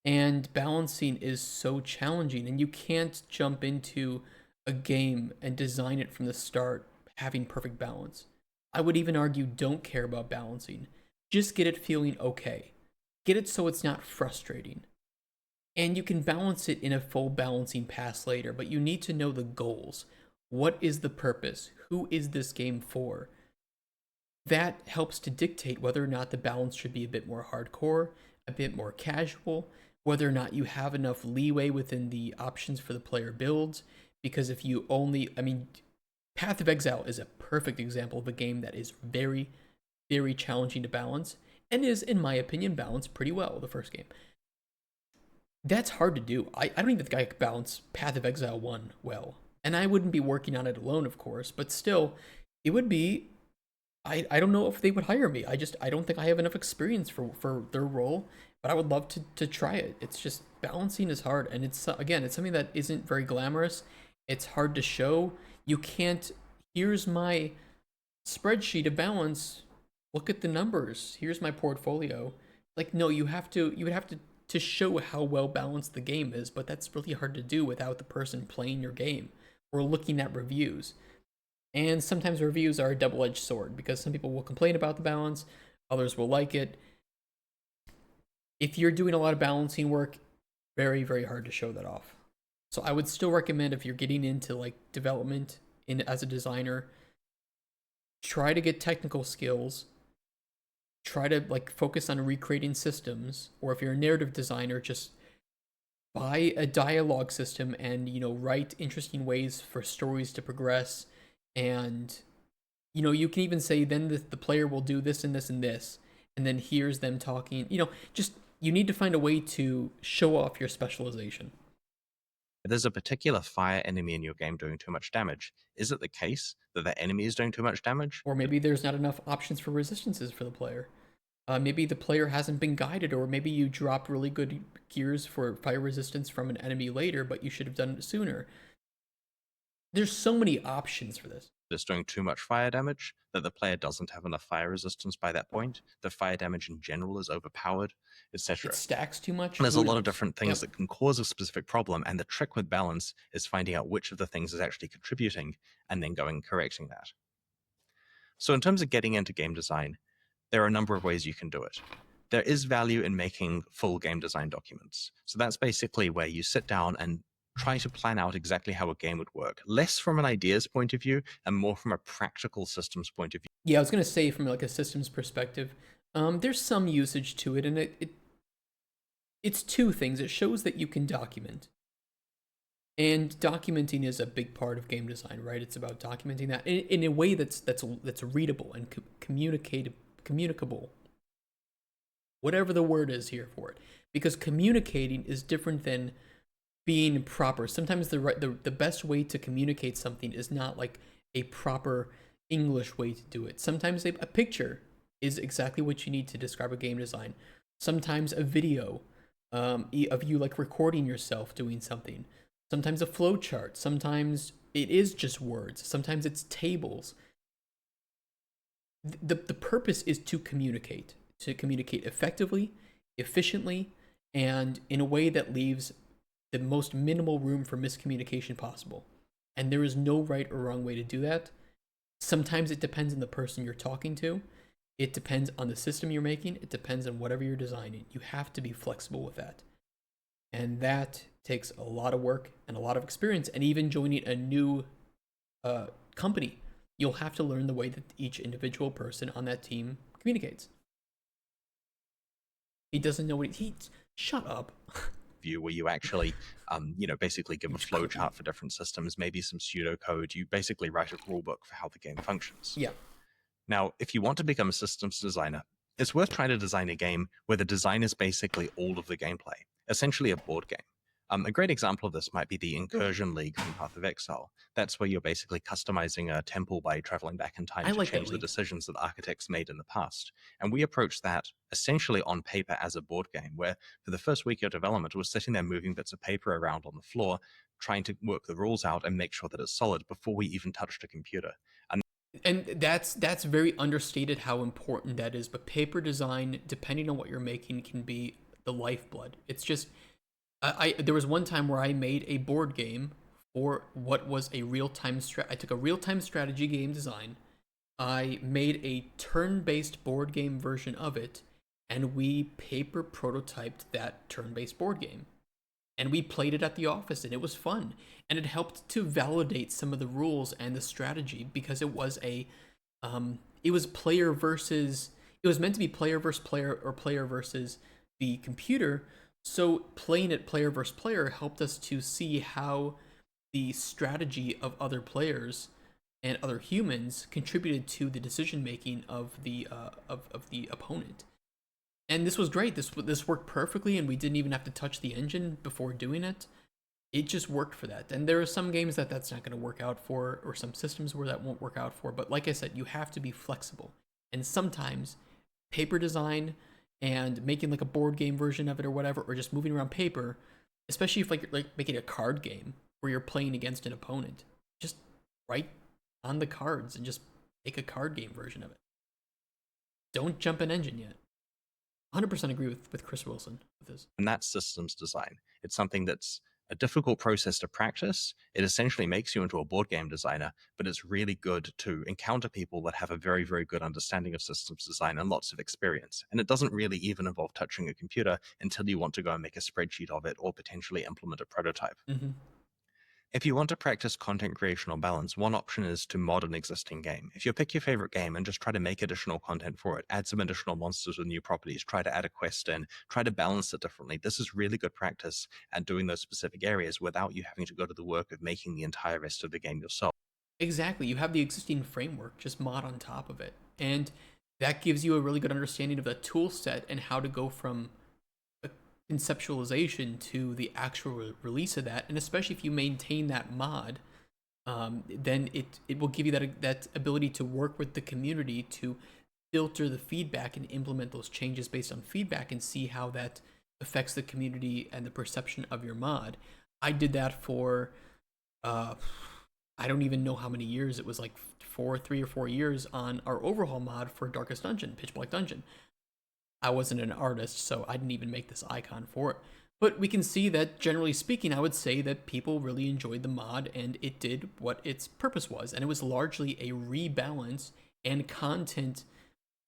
And balancing is so challenging, and you can't jump into a game and design it from the start having perfect balance. I would even argue don't care about balancing. Just get it feeling okay. Get it so it's not frustrating. And you can balance it in a full balancing pass later, but you need to know the goals. What is the purpose? Who is this game for? That helps to dictate whether or not the balance should be a bit more hardcore, a bit more casual, whether or not you have enough leeway within the options for the player builds. Because if you only, Path of Exile is a perfect example of a game that is very, very challenging to balance, and is, in my opinion, balanced pretty well, the first game. That's hard to do. I don't even think I could balance Path of Exile 1 well. And I wouldn't be working on it alone, of course, but still, it would be. I don't know if they would hire me. I don't think I have enough experience for their role, but I would love to try it. It's just balancing is hard, and it's something that isn't very glamorous. It's hard to show. You can't. Here's my spreadsheet of balance. Look at the numbers. Here's my portfolio. Like, no, you would have to show how well balanced the game is, but that's really hard to do without the person playing your game or looking at reviews. And sometimes reviews are a double-edged sword, because some people will complain about the balance, others will like it. If you're doing a lot of balancing work, very, very hard to show that off. So I would still recommend, if you're getting into like development as a designer, try to get technical skills. Try to like focus on recreating systems, or if you're a narrative designer, just buy a dialogue system and write interesting ways for stories to progress. And you can even say then the player will do this and this and this, and then here's them talking. Just you need to find a way to show off your specialization. If there's a particular fire enemy in your game doing too much damage, is it the case that the enemy is doing too much damage? Or maybe there's not enough options for resistances for the player. Maybe the player hasn't been guided, or maybe you drop really good gears for fire resistance from an enemy later, but you should have done it sooner. There's so many options for this. It's doing too much fire damage, that the player doesn't have enough fire resistance by that point, the fire damage in general is overpowered, etc. It stacks too much. And there's a lot of knows? different things that can cause a specific problem, and the trick with balance is finding out which of the things is actually contributing and then going and correcting that. So in terms of getting into game design, there are a number of ways you can do it. There is value in making full game design documents. So that's basically where you sit down and try to plan out exactly how a game would work, less from an ideas point of view and more from a practical systems point of view. Yeah, I was going to say, from like a systems perspective, there's some usage to it, and it's two things. It shows that you can document. And documenting is a big part of game design, right? It's about documenting that in a way that's readable and communicable. Whatever the word is here for it. Because communicating is different than being proper. Sometimes the best way to communicate something is not like a proper English way to do it. Sometimes a picture is exactly what you need to describe a game design. Sometimes a video of you like recording yourself doing something. Sometimes a flow chart. Sometimes it is just words. Sometimes it's tables. The purpose is to communicate effectively, efficiently, and in a way that leaves the most minimal room for miscommunication possible. And there is no right or wrong way to do that. Sometimes it depends on the person you're talking to. It depends on the system you're making. It depends on whatever you're designing. You have to be flexible with that. And that takes a lot of work and a lot of experience. And even joining a new company, you'll have to learn the way that each individual person on that team communicates. He doesn't know what he. Shut up. View where you actually, basically give a Which flow cookie? chart for different systems, maybe some pseudocode. You basically write a rule book for how the game functions. Yeah. Now, if you want to become a systems designer, it's worth trying to design a game where the design is basically all of the gameplay, essentially a board game. A great example of this might be the Incursion League from Path of Exile. That's where you're basically customizing a temple by traveling back in time I to like that change the league. decisions that architects made in the past. And we approach that essentially on paper as a board game, where for the first week of development, we're sitting there moving bits of paper around on the floor, trying to work the rules out and make sure that it's solid before we even touched a computer. And that's very understated how important that is. But paper design, depending on what you're making, can be the lifeblood. It's just I there was one time where I made a board game for what was a real-time I took a real-time strategy game design. I made a turn-based board game version of it, and we paper prototyped that turn-based board game. And we played it at the office, and it was fun. And it helped to validate some of the rules and the strategy because it was player versus, it was meant to be player versus player or player versus the computer. So playing it player versus player helped us to see how the strategy of other players and other humans contributed to the decision making of the opponent. And this was great. This worked perfectly, and we didn't even have to touch the engine before doing it. It just worked for that. And there are some games that that's not going to work out for, or some systems where that won't work out for. But like I said, you have to be flexible. And sometimes paper design and making like a board game version of it or whatever, or just moving around paper, especially if like you're like making a card game where you're playing against an opponent, just write on the cards and just make a card game version of it. Don't jump an engine yet. 100% agree with Chris Wilson with this. And that's systems design. It's something that's a difficult process to practice. It essentially makes you into a board game designer, but it's really good to encounter people that have a very, very good understanding of systems design and lots of experience. And it doesn't really even involve touching a computer until you want to go and make a spreadsheet of it or potentially implement a prototype. Mm-hmm. If you want to practice content creation or balance, one option is to mod an existing game. If you pick your favorite game and just try to make additional content for it, add some additional monsters with new properties, try to add a quest in, try to balance it differently. This is really good practice at doing those specific areas without you having to go to the work of making the entire rest of the game yourself. Exactly. You have the existing framework, just mod on top of it. And that gives you a really good understanding of the tool set and how to go from a conceptualization to the actual release of that. And especially if you maintain that mod, then it will give you that ability to work with the community to filter the feedback and implement those changes based on feedback and see how that affects the community and the perception of your mod. I did that for I don't even know how many years. It was like 3 or 4 years on our overhaul mod for Darkest Dungeon, Pitch Black Dungeon. I wasn't an artist, so I didn't even make this icon for it. But we can see that, generally speaking, I would say that people really enjoyed the mod and it did what its purpose was. And it was largely a rebalance and content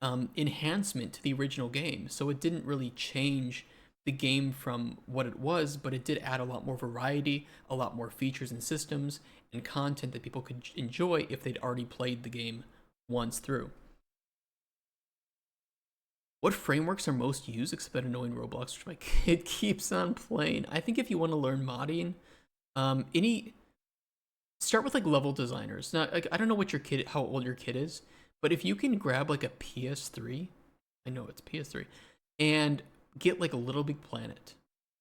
enhancement to the original game. So it didn't really change the game from what it was, but it did add a lot more variety, a lot more features and systems, and content that people could enjoy if they'd already played the game once through. What frameworks are most used except that annoying Roblox, which my kid keeps on playing? I think if you want to learn modding, any start with like level designers. Now, like I don't know what your kid, how old your kid is, but if you can grab like a PS3, I know it's PS3, and get like a Little Big Planet,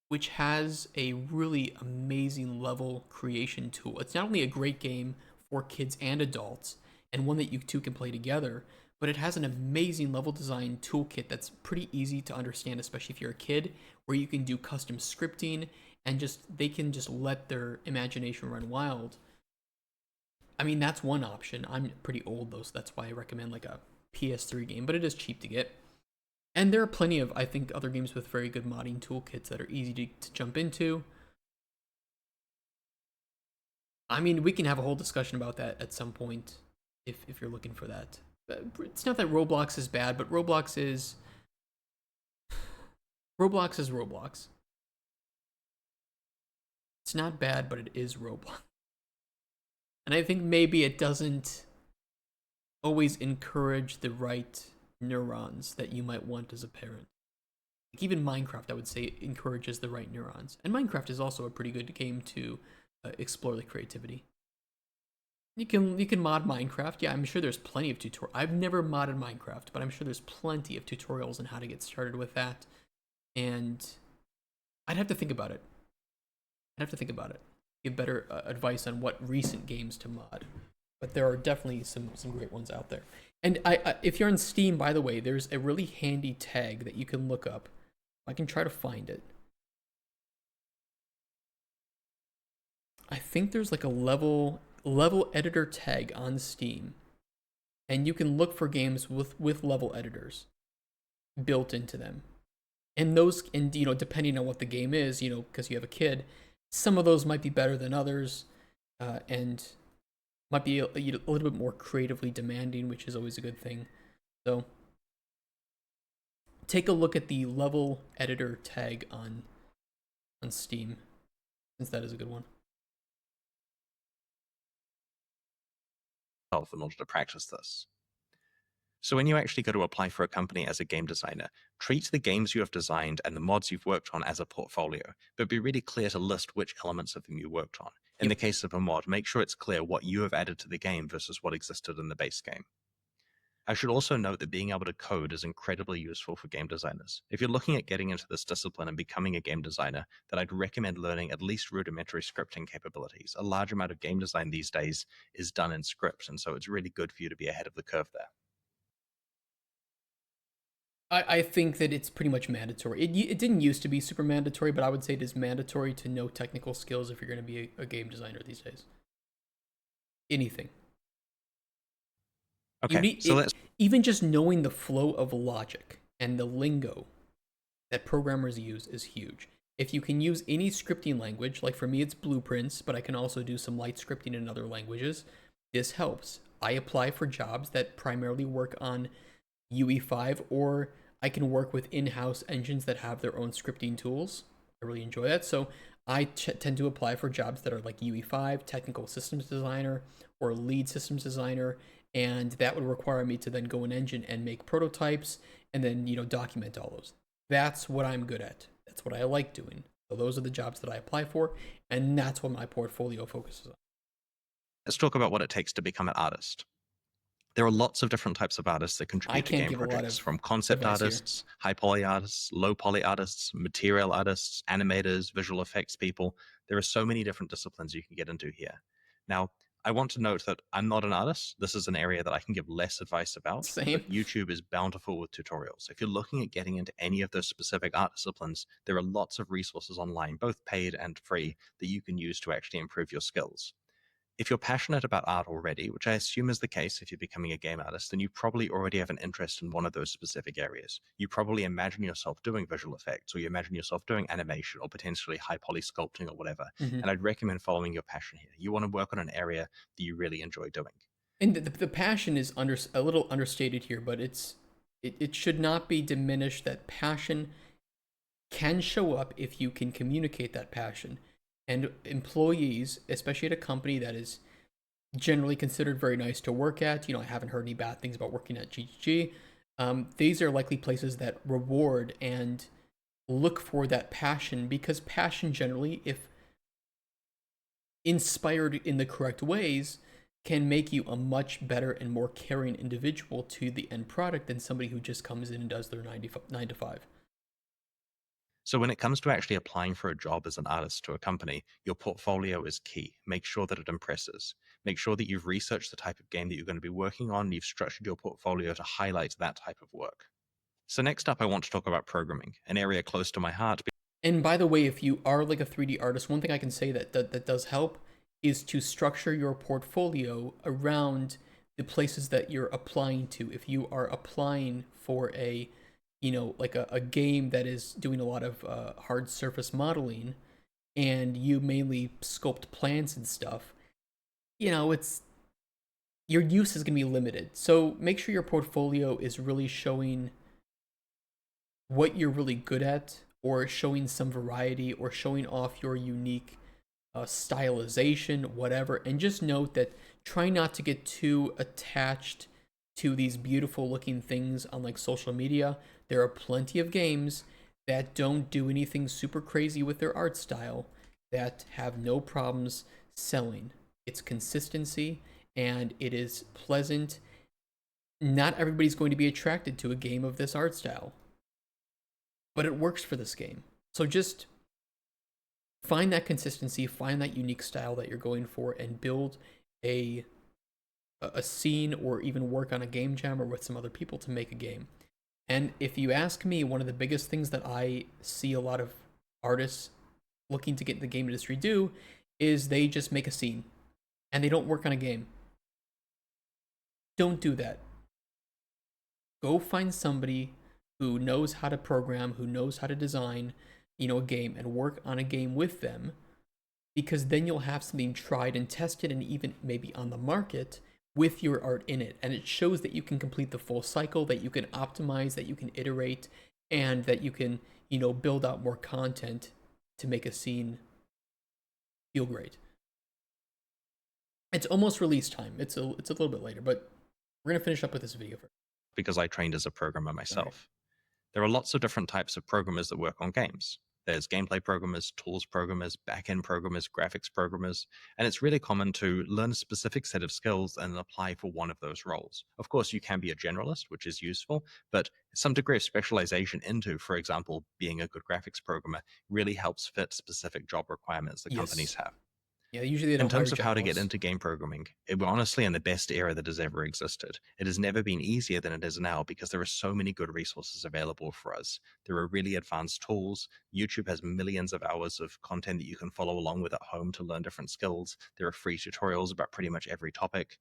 which has a really amazing level creation tool. It's not only a great game for kids and adults, and one that you two can play together, but it has an amazing level design toolkit that's pretty easy to understand, especially if you're a kid, where you can do custom scripting and just they can just let their imagination run wild. I mean, that's one option. I'm pretty old though, so that's why I recommend like a PS3 game, but it is cheap to get. And there are plenty of, I think, other games with very good modding toolkits that are easy to jump into. I mean, we can have a whole discussion about that at some point if you're looking for that. It's not that Roblox is bad, but Roblox is Roblox. It's not bad, but it is Roblox. And I think maybe it doesn't always encourage the right neurons that you might want as a parent. Like even Minecraft, I would say, encourages the right neurons. And Minecraft is also a pretty good game to explore the creativity. You can mod Minecraft. Yeah, I'm sure there's plenty of tutorials. I've never modded Minecraft, but I'm sure there's plenty of tutorials on how to get started with that. And I'd have to think about it. I'd have to think about it. Give better advice on what recent games to mod. But there are definitely some great ones out there. And if you're on Steam, by the way, there's a really handy tag that you can look up. I can try to find it. I think there's like a level editor tag on Steam, and you can look for games with level editors built into them. And those, and depending on what the game is, because you have a kid, some of those might be better than others, and might be a little bit more creatively demanding, which is always a good thing. So take a look at the level editor tag on Steam, since that is a good one. In order to practice this. So when you actually go to apply for a company as a game designer, treat the games you have designed and the mods you've worked on as a portfolio, but be really clear to list which elements of them you worked on. In the case of a mod, make sure it's clear what you have added to the game versus what existed in the base game. I should also note that being able to code is incredibly useful for game designers. If you're looking at getting into this discipline and becoming a game designer, then I'd recommend learning at least rudimentary scripting capabilities. A large amount of game design these days is done in script, and so it's really good for you to be ahead of the curve there. I think that it's pretty much mandatory. It didn't used to be super mandatory, but I would say it is mandatory to know technical skills if you're going to be a game designer these days. Anything. Okay, so let's... Even just knowing the flow of logic and the lingo that programmers use is huge. If you can use any scripting language, like for me it's Blueprints, but I can also do some light scripting in other languages, this helps. I apply for jobs that primarily work on UE5, or I can work with in-house engines that have their own scripting tools. I really enjoy that. So I tend to apply for jobs that are like UE5, technical systems designer, or lead systems designer, and that would require me to then go in engine and make prototypes and then document all those. That's what I'm good at. That's what I like doing. So those are the jobs that I apply for, and that's what my portfolio focuses on. Let's talk about what it takes to become an artist. There are lots of different types of artists that contribute to game projects, from concept artists, high poly artists, low poly artists, material artists, animators, visual effects people. There are so many different disciplines you can get into here. Now, I want to note that I'm not an artist. This is an area that I can give less advice about. Same. But YouTube is bountiful with tutorials. If you're looking at getting into any of those specific art disciplines, there are lots of resources online, both paid and free, that you can use to actually improve your skills. If you're passionate about art already, which I assume is the case if you're becoming a game artist, then you probably already have an interest in one of those specific areas. You probably imagine yourself doing visual effects, or you imagine yourself doing animation, or potentially high poly sculpting, or whatever. Mm-hmm. And I'd recommend following your passion here. You want to work on an area that you really enjoy doing. And the passion is a little understated here, but it should not be diminished. That passion can show up if you can communicate that passion. And employees, especially at a company that is generally considered very nice to work at, I haven't heard any bad things about working at GGG. These are likely places that reward and look for that passion, because passion generally, if inspired in the correct ways, can make you a much better and more caring individual to the end product than somebody who just comes in and does their 9 to 5. So when it comes to actually applying for a job as an artist to a company, your portfolio is key. Make sure that it impresses. Make sure that you've researched the type of game that you're going to be working on, and you've structured your portfolio to highlight that type of work. So next up, I want to talk about programming, an area close to my heart. And by the way, if you are like a 3D artist, one thing I can say that does help is to structure your portfolio around the places that you're applying to. If you are applying for a like a game that is doing a lot of hard surface modeling, and you mainly sculpt plants and stuff, it's your use is going to be limited. So make sure your portfolio is really showing what you're really good at, or showing some variety, or showing off your unique stylization, whatever. And just note that try not to get too attached to these beautiful looking things on like social media. There are plenty of games that don't do anything super crazy with their art style that have no problems selling. It's consistency and it is pleasant. Not everybody's going to be attracted to a game of this art style, but it works for this game. So just find that consistency, find that unique style that you're going for, and build a scene, or even work on a game jam or with some other people to make a game. And if you ask me, one of the biggest things that I see a lot of artists looking to get in the game industry do is they just make a scene and they don't work on a game. Don't do that. Go find somebody who knows how to program, who knows how to design, a game, and work on a game with them, because then you'll have something tried and tested and even maybe on the market with your art in it. And it shows that you can complete the full cycle, that you can optimize, that you can iterate, and that you can, build out more content to make a scene feel great. It's almost release time. It's a little bit later, but we're going to finish up with this video first. Because I trained as a programmer myself. There are lots of different types of programmers that work on games. There's gameplay programmers, tools programmers, backend programmers, graphics programmers, and it's really common to learn a specific set of skills and apply for one of those roles. Of course, you can be a generalist, which is useful, but some degree of specialization into, for example, being a good graphics programmer really helps fit specific job requirements that companies have. Yeah, usually they In don't hire terms of how to get generalists. into game programming, we're honestly in the best era that has ever existed. It has never been easier than it is now because there are so many good resources available for us. There are really advanced tools. YouTube has millions of hours of content that you can follow along with at home to learn different skills. There are free tutorials about pretty much every topic.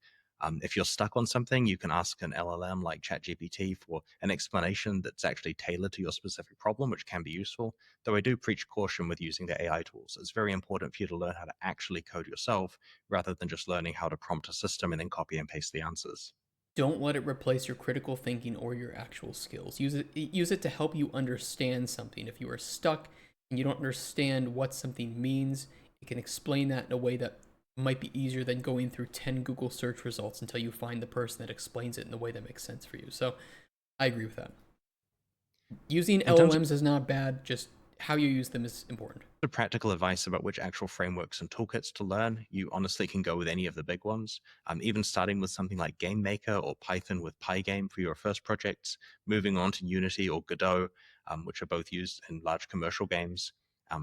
If you're stuck on something, you can ask an LLM like ChatGPT for an explanation that's actually tailored to your specific problem, which can be useful. Though I do preach caution with using the AI tools. It's very important for you to learn how to actually code yourself rather than just learning how to prompt a system and then copy and paste the answers. Don't let it replace your critical thinking or your actual skills. Use it to help you understand something. If you are stuck and you don't understand what something means, it can explain that in a way that might be easier than going through 10 Google search results until you find the person that explains it in a way that makes sense for you. So I agree with that. Using LLMs is not bad, just how you use them is important. The practical advice about which actual frameworks and toolkits to learn, you honestly can go with any of the big ones. Even starting with something like GameMaker or Python with Pygame for your first projects, moving on to Unity or Godot, which are both used in large commercial games.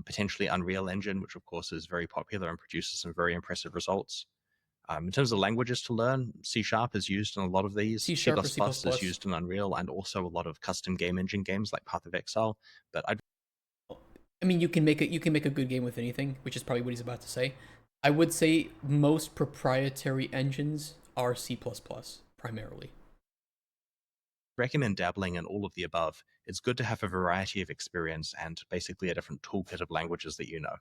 Potentially Unreal Engine, which of course is very popular and produces some very impressive results. In terms of languages to learn, C# is used in a lot of these. C# C++ or C++. is used in Unreal and also a lot of custom game engine games like Path of Exile. But I mean, you can make a good game with anything, which is probably what he's about to say. I would say most proprietary engines are C++ primarily. recommend dabbling in all of the above. It's good to have a variety of experience and basically a different toolkit of languages that you know.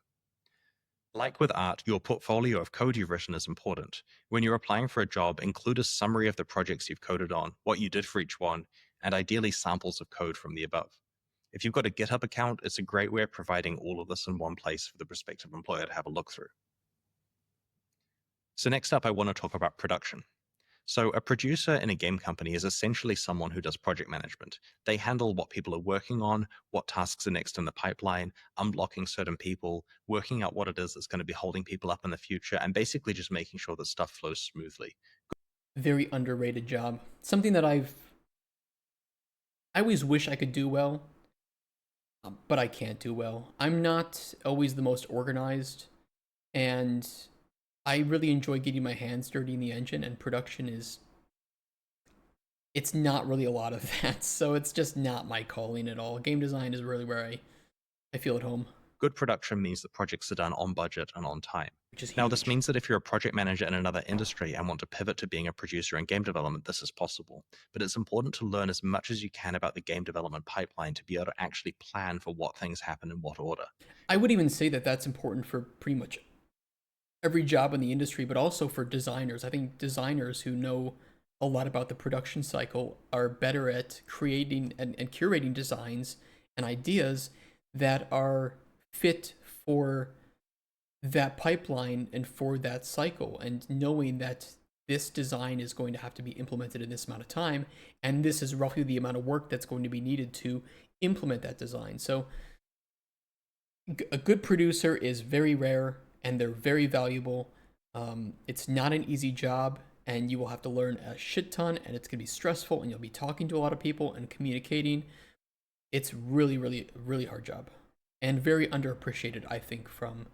Like with art, your portfolio of code you've written is important. When you're applying for a job, include a summary of the projects you've coded on, what you did for each one, and ideally samples of code from the above. If you've got a GitHub account, it's a great way of providing all of this in one place for the prospective employer to have a look through. So next up, I want to talk about production. So a producer in a game company is essentially someone who does project management. They handle what people are working on, what tasks are next in the pipeline, unblocking certain people, working out what it is that's going to be holding people up in the future, and basically just making sure that stuff flows smoothly. Very underrated job. Something that I always wish I could do well, but I can't do well. I'm not always the most organized, and I really enjoy getting my hands dirty in the engine, and production it's not really a lot of that, so it's just not my calling at all. Game design is really where I feel at home. Good production means that projects are done on budget and on time. Which is huge. Now, this means that if you're a project manager in another industry and want to pivot to being a producer in game development, this is possible. But it's important to learn as much as you can about the game development pipeline to be able to actually plan for what things happen in what order. I would even say that that's important for pretty much every job in the industry, but also for designers. I think designers who know a lot about the production cycle are better at creating and curating designs and ideas that are fit for that pipeline and for that cycle, and knowing that this design is going to have to be implemented in this amount of time, and this is roughly the amount of work that's going to be needed to implement that design. So a good producer is very rare, and they're very valuable. It's not an easy job, and you will have to learn a shit ton, and it's going to be stressful, and you'll be talking to a lot of people and communicating. It's really, really, really hard job, and very underappreciated, I think. From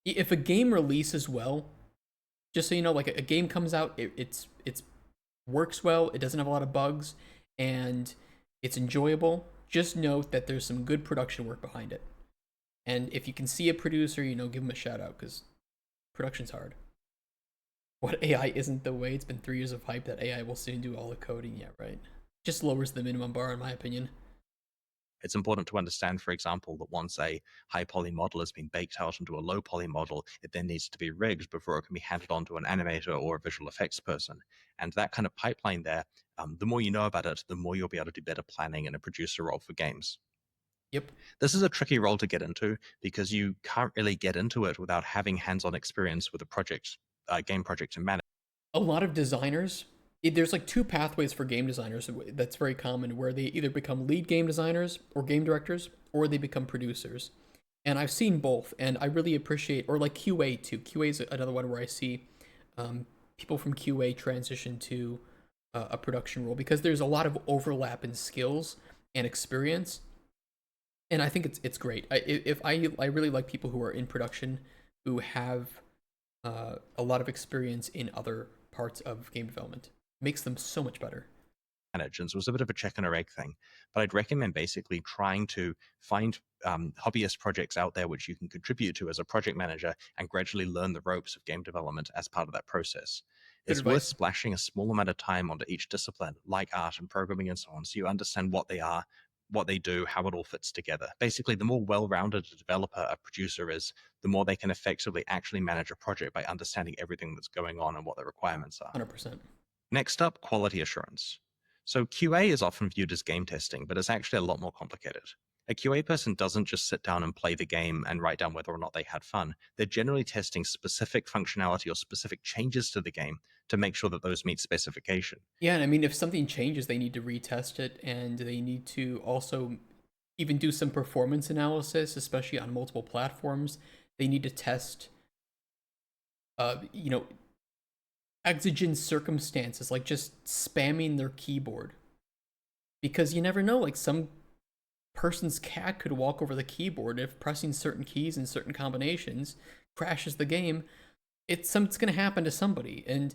if a game releases well, just so you know, like a game comes out, it's works well, it doesn't have a lot of bugs, and it's enjoyable. Just note that there's some good production work behind it. And if you can see a producer, give them a shout out, because production's hard. What AI isn't the way? It's been 3 years of hype that AI will soon do all the coding. Yeah, right. Just lowers the minimum bar, in my opinion. It's important to understand, for example, that once a high poly model has been baked out into a low poly model, it then needs to be rigged before it can be handed on to an animator or a visual effects person. And that kind of pipeline there, the more you know about it, the more you'll be able to do better planning in a producer role for games. Yep. This is a tricky role to get into because you can't really get into it without having hands-on experience with a project, game project and manage. A lot of designers, there's like two pathways for game designers that's very common, where they either become lead game designers or game directors, or they become producers. And I've seen both, and I really appreciate, or like QA too. QA is another one where I see people from QA transition to a production role, because there's a lot of overlap in skills and experience, and I think it's great. I really like people who are in production who have a lot of experience in other parts of game development. Makes them so much better. And so it was a bit of a chicken or egg thing. But I'd recommend basically trying to find hobbyist projects out there which you can contribute to as a project manager and gradually learn the ropes of game development as part of that process. Good It's worth advice. splashing a small amount of time onto each discipline, like art and programming and so on, so you understand what they are, what they do, how it all fits together. Basically, the more well-rounded a developer, a producer is, the more they can effectively actually manage a project by understanding everything that's going on and what the requirements are. 100%. Next up, quality assurance. So QA is often viewed as game testing, but it's actually a lot more complicated. A QA person doesn't just sit down and play the game and write down whether or not they had fun. They're generally testing specific functionality or specific changes to the game to make sure that those meet specification. Yeah, and I mean, if something changes, they need to retest it, and they need to also even do some performance analysis, especially on multiple platforms. They need to test, uh, you know, exigent circumstances, like just spamming their keyboard, because you never know. Like some person's cat could walk over the keyboard if pressing certain keys in certain combinations crashes the game. It's going to happen to somebody, and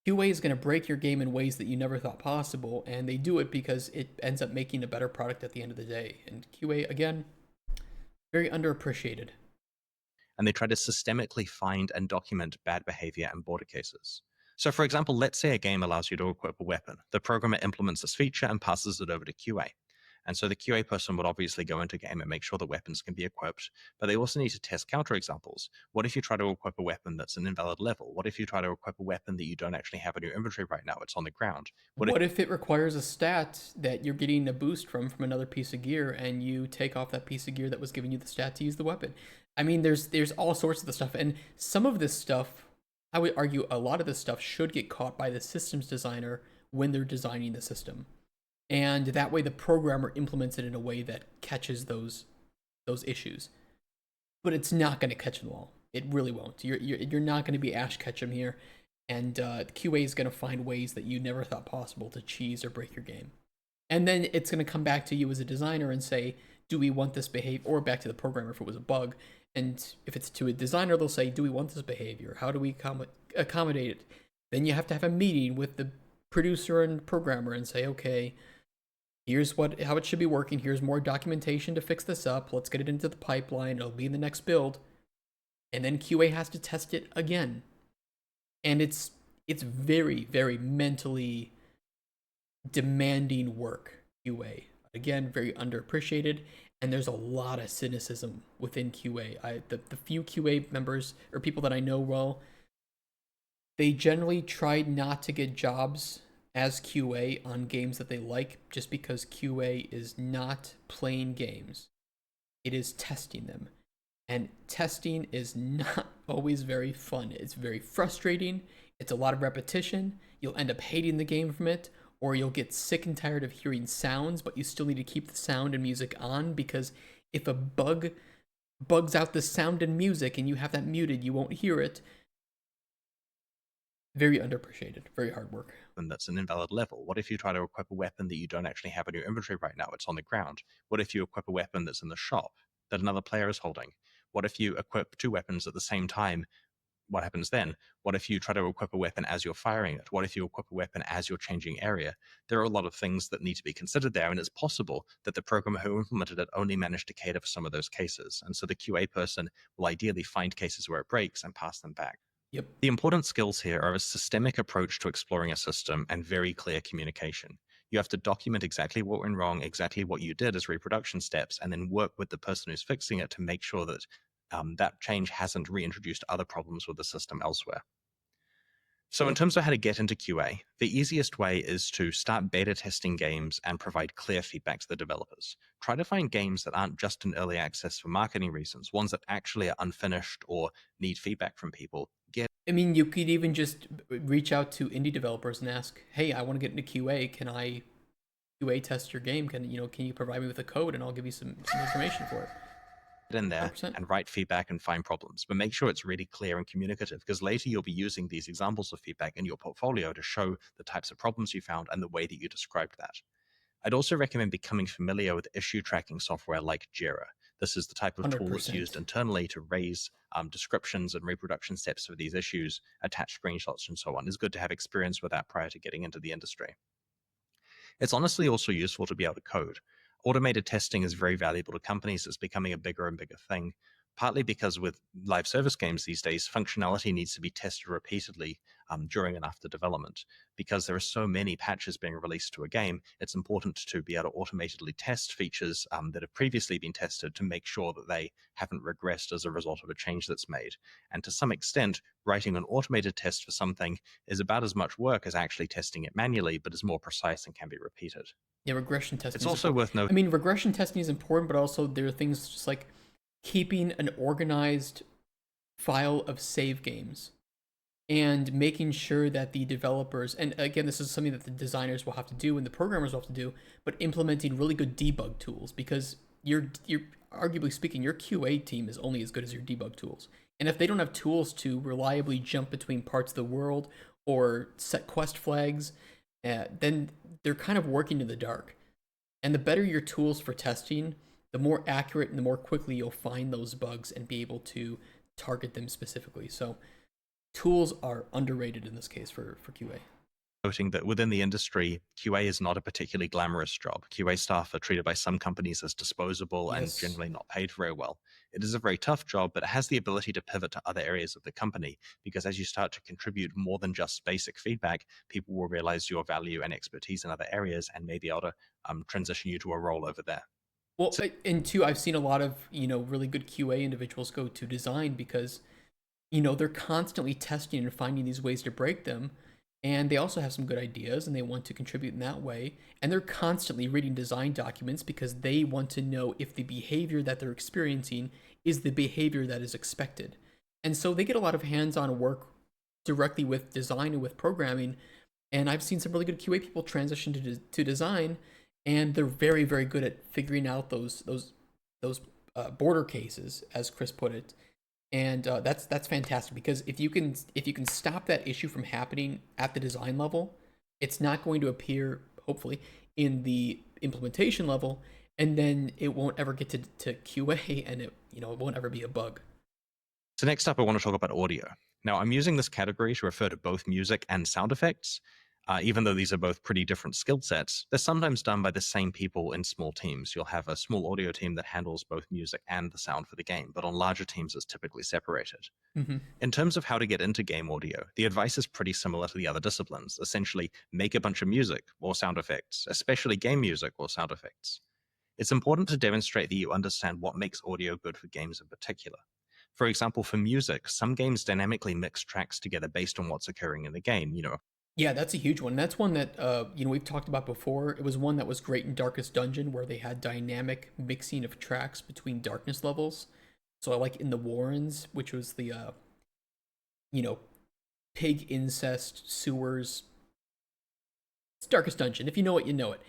QA is going to break your game in ways that you never thought possible, and they do it because it ends up making a better product at the end of the day. And QA, again, very underappreciated. And they try to systemically find and document bad behavior and border cases. So, for example, let's say a game allows you to equip a weapon. The programmer implements this feature and passes it over to QA. And so the QA person would obviously go into game and make sure the weapons can be equipped, but they also need to test counterexamples. What if you try to equip a weapon that's an invalid level? What if you try to equip a weapon that you don't actually have in your inventory right now? It's on the ground. What if it requires a stat that you're getting a boost from another piece of gear, and you take off that piece of gear that was giving you the stat to use the weapon? I mean, there's all sorts of the stuff, and some of this stuff, I would argue, a lot of this stuff should get caught by the systems designer when they're designing the system, and that way the programmer implements it in a way that catches those issues. But it's not going to catch them all. It really won't. You're not going to be Ash Ketchum here, and QA is going to find ways that you never thought possible to cheese or break your game. And then it's going to come back to you as a designer and say, do we want this behavior? Or back to the programmer if it was a bug. And if it's to a designer, they'll say, do we want this behavior? How do we accommodate it? Then you have to have a meeting with the producer and programmer and say, okay, here's how it should be working. Here's more documentation to fix this up. Let's get it into the pipeline. It'll be in the next build. And then QA has to test it again. And it's very, very mentally demanding work, QA. Again, very underappreciated, and there's a lot of cynicism within QA. The few QA members or people that I know well, they generally try not to get jobs as QA on games that they like, just because QA is not playing games. It is testing them. And testing is not always very fun. It's very frustrating. It's a lot of repetition. You'll end up hating the game from it, or you'll get sick and tired of hearing sounds, but you still need to keep the sound and music on because if a bug bugs out the sound and music and you have that muted, you won't hear it. Very underappreciated, very hard work. And that's an invalid level. What if you try to equip a weapon that you don't actually have in your inventory right now? It's on the ground. What if you equip a weapon that's in the shop that another player is holding? What if you equip two weapons at the same time? What happens then? What if you try to equip a weapon as you're firing it? What if you equip a weapon as you're changing area? There are a lot of things that need to be considered there, and it's possible that the programmer who implemented it only managed to cater for some of those cases. And so the QA person will ideally find cases where it breaks and pass them back. Yep. The important skills here are a systemic approach to exploring a system and very clear communication. You have to document exactly what went wrong, exactly what you did as reproduction steps, and then work with the person who's fixing it to make sure that that change hasn't reintroduced other problems with the system elsewhere. So in terms of how to get into QA, the easiest way is to start beta testing games and provide clear feedback to the developers. Try to find games that aren't just in early access for marketing reasons, ones that actually are unfinished or need feedback from people. I mean, you could even just reach out to indie developers and ask, "Hey, I want to get into QA. Can I QA test your game? Can you provide me with a code and I'll give you some information for it?" In there 100%. and write feedback and find problems, but make sure it's really clear and communicative because later you'll be using these examples of feedback in your portfolio to show the types of problems you found and the way that you described that. I'd also recommend becoming familiar with issue tracking software like Jira. This is the type of tool that's used 100%. internally to raise descriptions and reproduction steps for these issues, attach screenshots, and so on. It's good to have experience with that prior to getting into the industry. It's honestly also useful to be able to code. Automated testing is very valuable to companies. It's becoming a bigger and bigger thing, partly because with live service games these days, functionality needs to be tested repeatedly during and after development. Because there are so many patches being released to a game, it's important to be able to automatically test features that have previously been tested to make sure that they haven't regressed as a result of a change that's made. And to some extent, writing an automated test for something is about as much work as actually testing it manually, but is more precise and can be repeated. Yeah, regression testing. It's is also important. worth noting. I mean, regression testing is important, but also there are things just like keeping an organized file of save games and making sure that the developers, and again, this is something that the designers will have to do and the programmers will have to do, but implementing really good debug tools because you're arguably speaking, your QA team is only as good as your debug tools. And if they don't have tools to reliably jump between parts of the world or set quest flags, then they're kind of working in the dark. And the better your tools for testing, the more accurate and the more quickly you'll find those bugs and be able to target them specifically. So tools are underrated in this case for QA. Noting that within the industry, QA is not a particularly glamorous job. QA staff are treated by some companies as disposable and Yes. generally not paid very well. It is a very tough job, but it has the ability to pivot to other areas of the company because as you start to contribute more than just basic feedback, people will realize your value and expertise in other areas and may be able to transition you to a role over there. Well, and two, I've seen a lot of, really good QA individuals go to design because, they're constantly testing and finding these ways to break them. And they also have some good ideas and they want to contribute in that way. And they're constantly reading design documents because they want to know if the behavior that they're experiencing is the behavior that is expected. And so they get a lot of hands on work directly with design and with programming. And I've seen some really good QA people transition to design, and they're very, very good at figuring out those border cases, as Chris put it, and that's fantastic because if you can stop that issue from happening at the design level, it's not going to appear hopefully in the implementation level, and then it won't ever get to QA, and it won't ever be a bug. So next up, I want to talk about audio. Now, I'm using this category to refer to both music and sound effects. Even though these are both pretty different skill sets, they're sometimes done by the same people in small teams. You'll have a small audio team that handles both music and the sound for the game, but on larger teams, it's typically separated. Hmm. In terms of how to get into game audio, the advice is pretty similar to the other disciplines. Essentially, make a bunch of music or sound effects, especially game music or sound effects. It's important to demonstrate that you understand what makes audio good for games in particular. For example, for music, some games dynamically mix tracks together based on what's occurring in the game. Yeah, that's a huge one. That's one that we've talked about before. It was one that was great in Darkest Dungeon, where they had dynamic mixing of tracks between darkness levels. So I like in the Warrens, which was the you know pig incest sewers. It's Darkest Dungeon. If you know it, you know it.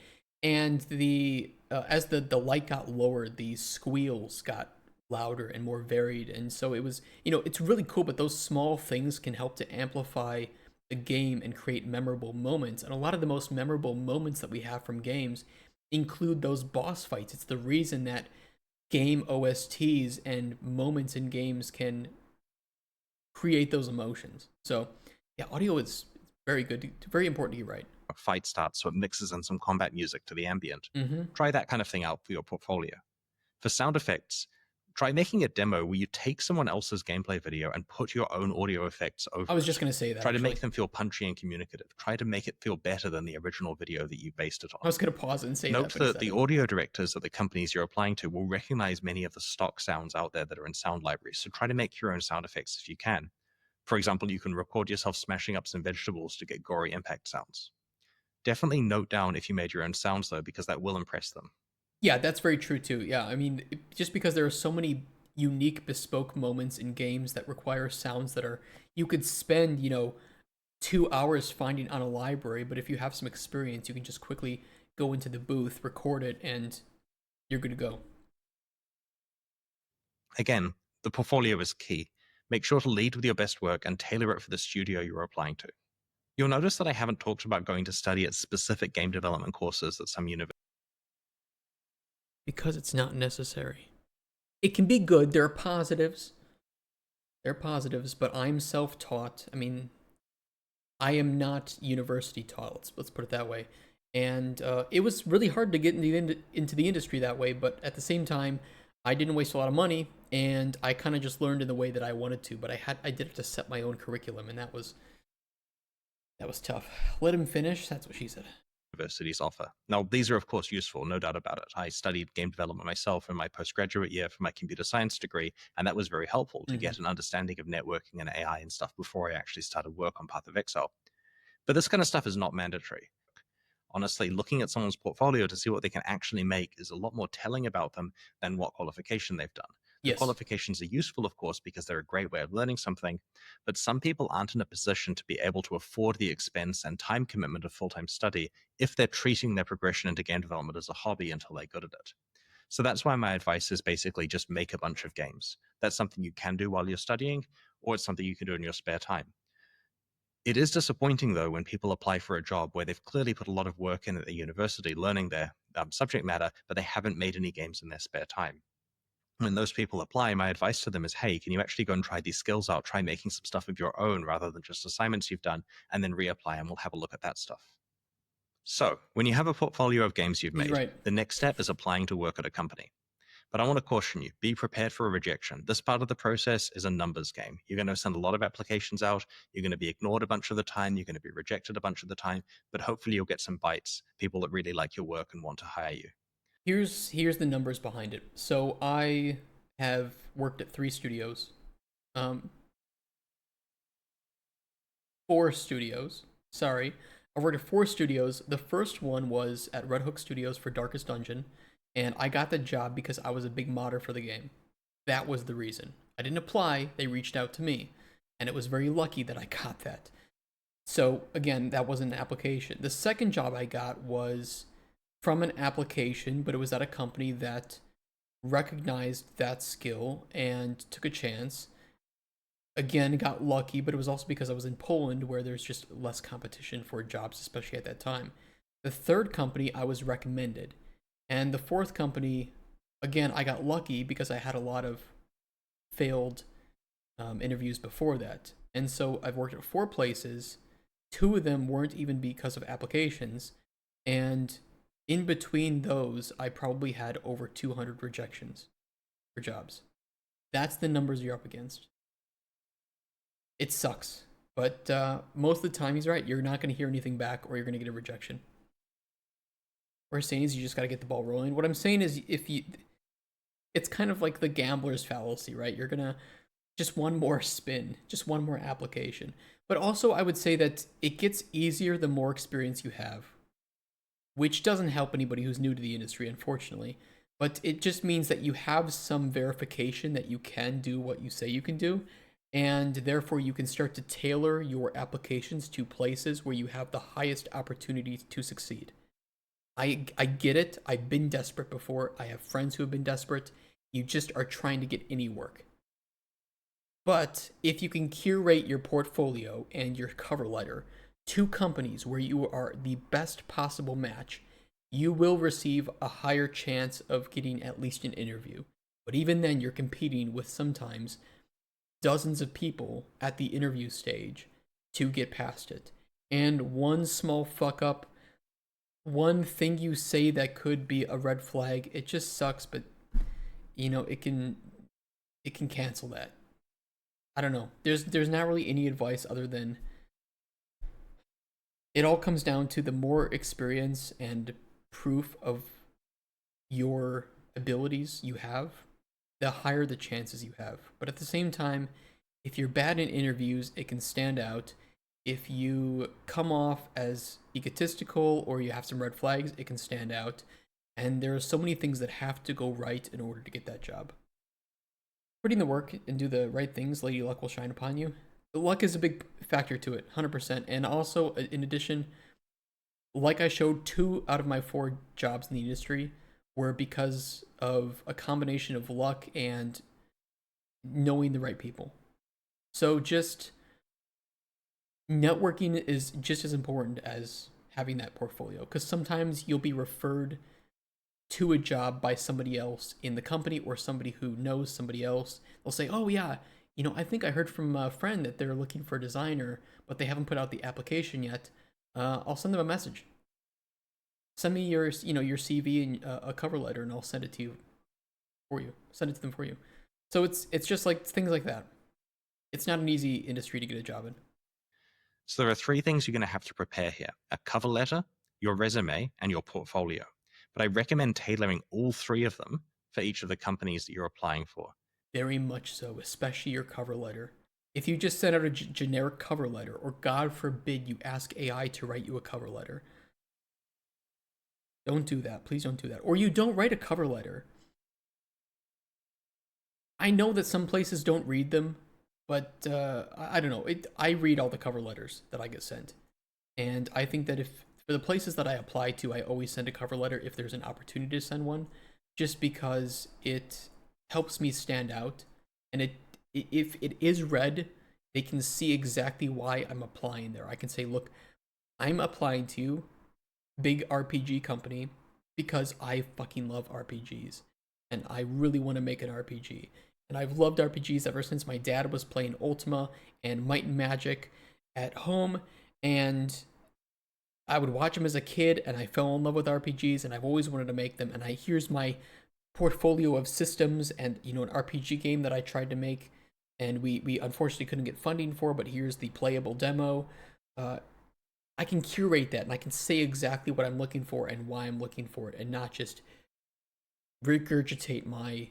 And the as the light got lower, the squeals got louder and more varied, and so it was it's really cool. But those small things can help to amplify the game and create memorable moments. And a lot of the most memorable moments that we have from games include those boss fights. It's the reason that game OSTs and moments in games can create those emotions. So yeah, audio is very good, very important to get right. A fight starts, so it mixes in some combat music to the ambient. Mm-hmm. Try that kind of thing out for your portfolio. For sound effects, try making a demo where you take someone else's gameplay video and put your own audio effects over I was it. just gonna say that. Try to actually. make them feel punchy and communicative. Try to make it feel better than the original video that you based it I on. was gonna pause and say Note that, but that the audio directors at the companies you're applying to will recognize many of the stock sounds out there that are in sound libraries, so try to make your own sound effects if you can. For example, you can record yourself smashing up some vegetables to get gory impact sounds. Definitely note down if you made your own sounds, though, because that will impress them. Yeah, that's very true too. Yeah, I mean, just because there are so many unique, bespoke moments in games that require sounds that are you could spend 2 hours finding on a library, but if you have some experience, you can just quickly go into the booth, record it, and you're good to go. Again, the portfolio is key. Make sure to lead with your best work and tailor it for the studio you're applying to. You'll notice that I haven't talked about going to study at specific game development courses at some universities. Because it's not necessary. It can be good. There are positives. There are positives, but I'm self-taught. I mean, I am not university taught. Let's put it that way. And it was really hard to get into the industry that way. But at the same time, I didn't waste a lot of money, and I kind of just learned in the way that I wanted to. But I did have to set my own curriculum, and that was tough. Let him finish. That's what she said. Universities offer. Now, these are, of course, useful, no doubt about it. I studied game development myself in my postgraduate year for my computer science degree, and that was very helpful to get an understanding of networking and AI and stuff before I actually started work on Path of Exile. But this kind of stuff is not mandatory. Honestly, looking at someone's portfolio to see what they can actually make is a lot more telling about them than what qualification they've done. The Yes. qualifications are useful, of course, because they're a great way of learning something, but some people aren't in a position to be able to afford the expense and time commitment of full-time study if they're treating their progression into game development as a hobby until they're good at it. So that's why my advice is basically just make a bunch of games. That's something you can do while you're studying, or it's something you can do in your spare time. It is disappointing, though, when people apply for a job where they've clearly put a lot of work in at the university learning their subject matter, but they haven't made any games in their spare time. When those people apply, my advice to them is, hey, can you actually go and try these skills out? Try making some stuff of your own rather than just assignments you've done, and then reapply, and we'll have a look at that stuff. So, when you have a portfolio of games you've He's made, right. the next step is applying to work at a company. But I want to caution you, be prepared for a rejection. This part of the process is a numbers game. You're going to send a lot of applications out. You're going to be ignored a bunch of the time. You're going to be rejected a bunch of the time. But hopefully you'll get some bites, people that really like your work and want to hire you. Here's the numbers behind it. So I have worked at 3 studios. 4 studios. Sorry. I worked at 4 studios. The first one was at Red Hook Studios for Darkest Dungeon, and I got the job because I was a big modder for the game. That was the reason. I didn't apply, they reached out to me, and it was very lucky that I got that. So, again, that wasn't an application. The second job I got was from an application, but it was at a company that recognized that skill and took a chance. Again, got lucky, but it was also because I was in Poland where there's just less competition for jobs, especially at that time. The third company, I was recommended. And the fourth company, again, I got lucky because I had a lot of failed interviews before that. And so I've worked at 4 places. 2 of them weren't even because of applications, and in between those, I probably had over 200 rejections for jobs. That's the numbers you're up against. It sucks, but most of the time he's right. You're not going to hear anything back, or you're going to get a rejection. What I'm saying is you just got to get the ball rolling. What I'm saying is it's kind of like the gambler's fallacy, right? You're gonna just one more spin, just one more application. But also, I would say that it gets easier the more experience you have, which doesn't help anybody who's new to the industry, unfortunately. But it just means that you have some verification that you can do what you say you can do, and therefore you can start to tailor your applications to places where you have the highest opportunity to succeed. I get it. I've been desperate before. I have friends who have been desperate. You just are trying to get any work. But if you can curate your portfolio and your cover letter to companies where you are the best possible match, you will receive a higher chance of getting at least an interview. But even then, you're competing with sometimes dozens of people at the interview stage to get past it. And one small fuck up, one thing you say that could be a red flag, it just sucks, but it can cancel that. I don't know. There's not really any advice other than it all comes down to the more experience and proof of your abilities you have, the higher the chances you have. But at the same time, if you're bad in interviews, it can stand out. If you come off as egotistical or you have some red flags, it can stand out. And there are so many things that have to go right in order to get that job. Put in the work and do the right things, Lady Luck will shine upon you. Luck is a big factor to it, 100%. And also, in addition, like I showed, 2 out of my 4 jobs in the industry were because of a combination of luck and knowing the right people. So just networking is just as important as having that portfolio, because sometimes you'll be referred to a job by somebody else in the company or somebody who knows somebody else. They'll say, "Oh yeah, I think I heard from a friend that they're looking for a designer, but they haven't put out the application yet. I'll send them a message. Send me your CV and a cover letter, and I'll send it to you for you. Send it to them for you." So it's just like things like that. It's not an easy industry to get a job in. So there are 3 things you're going to have to prepare here: a cover letter, your resume, and your portfolio. But I recommend tailoring all 3 of them for each of the companies that you're applying for. Very much so, especially your cover letter. If you just send out a generic cover letter, or God forbid you ask AI to write you a cover letter, don't do that. Please don't do that. Or you don't write a cover letter. I know that some places don't read them, but I don't know. I read all the cover letters that I get sent. And I think that if for the places that I apply to, I always send a cover letter if there's an opportunity to send one, just because it helps me stand out. And if it is read, they can see exactly why I'm applying there. I can say, look, I'm applying to you, big RPG company, because I fucking love RPGs. And I really want to make an RPG. And I've loved RPGs ever since my dad was playing Ultima and Might and Magic at home. And I would watch them as a kid, and I fell in love with RPGs, and I've always wanted to make them. And here's my portfolio of systems and an RPG game that I tried to make, and we unfortunately couldn't get funding for. But here's the playable demo. I can curate that, and I can say exactly what I'm looking for and why I'm looking for it, and not just regurgitate my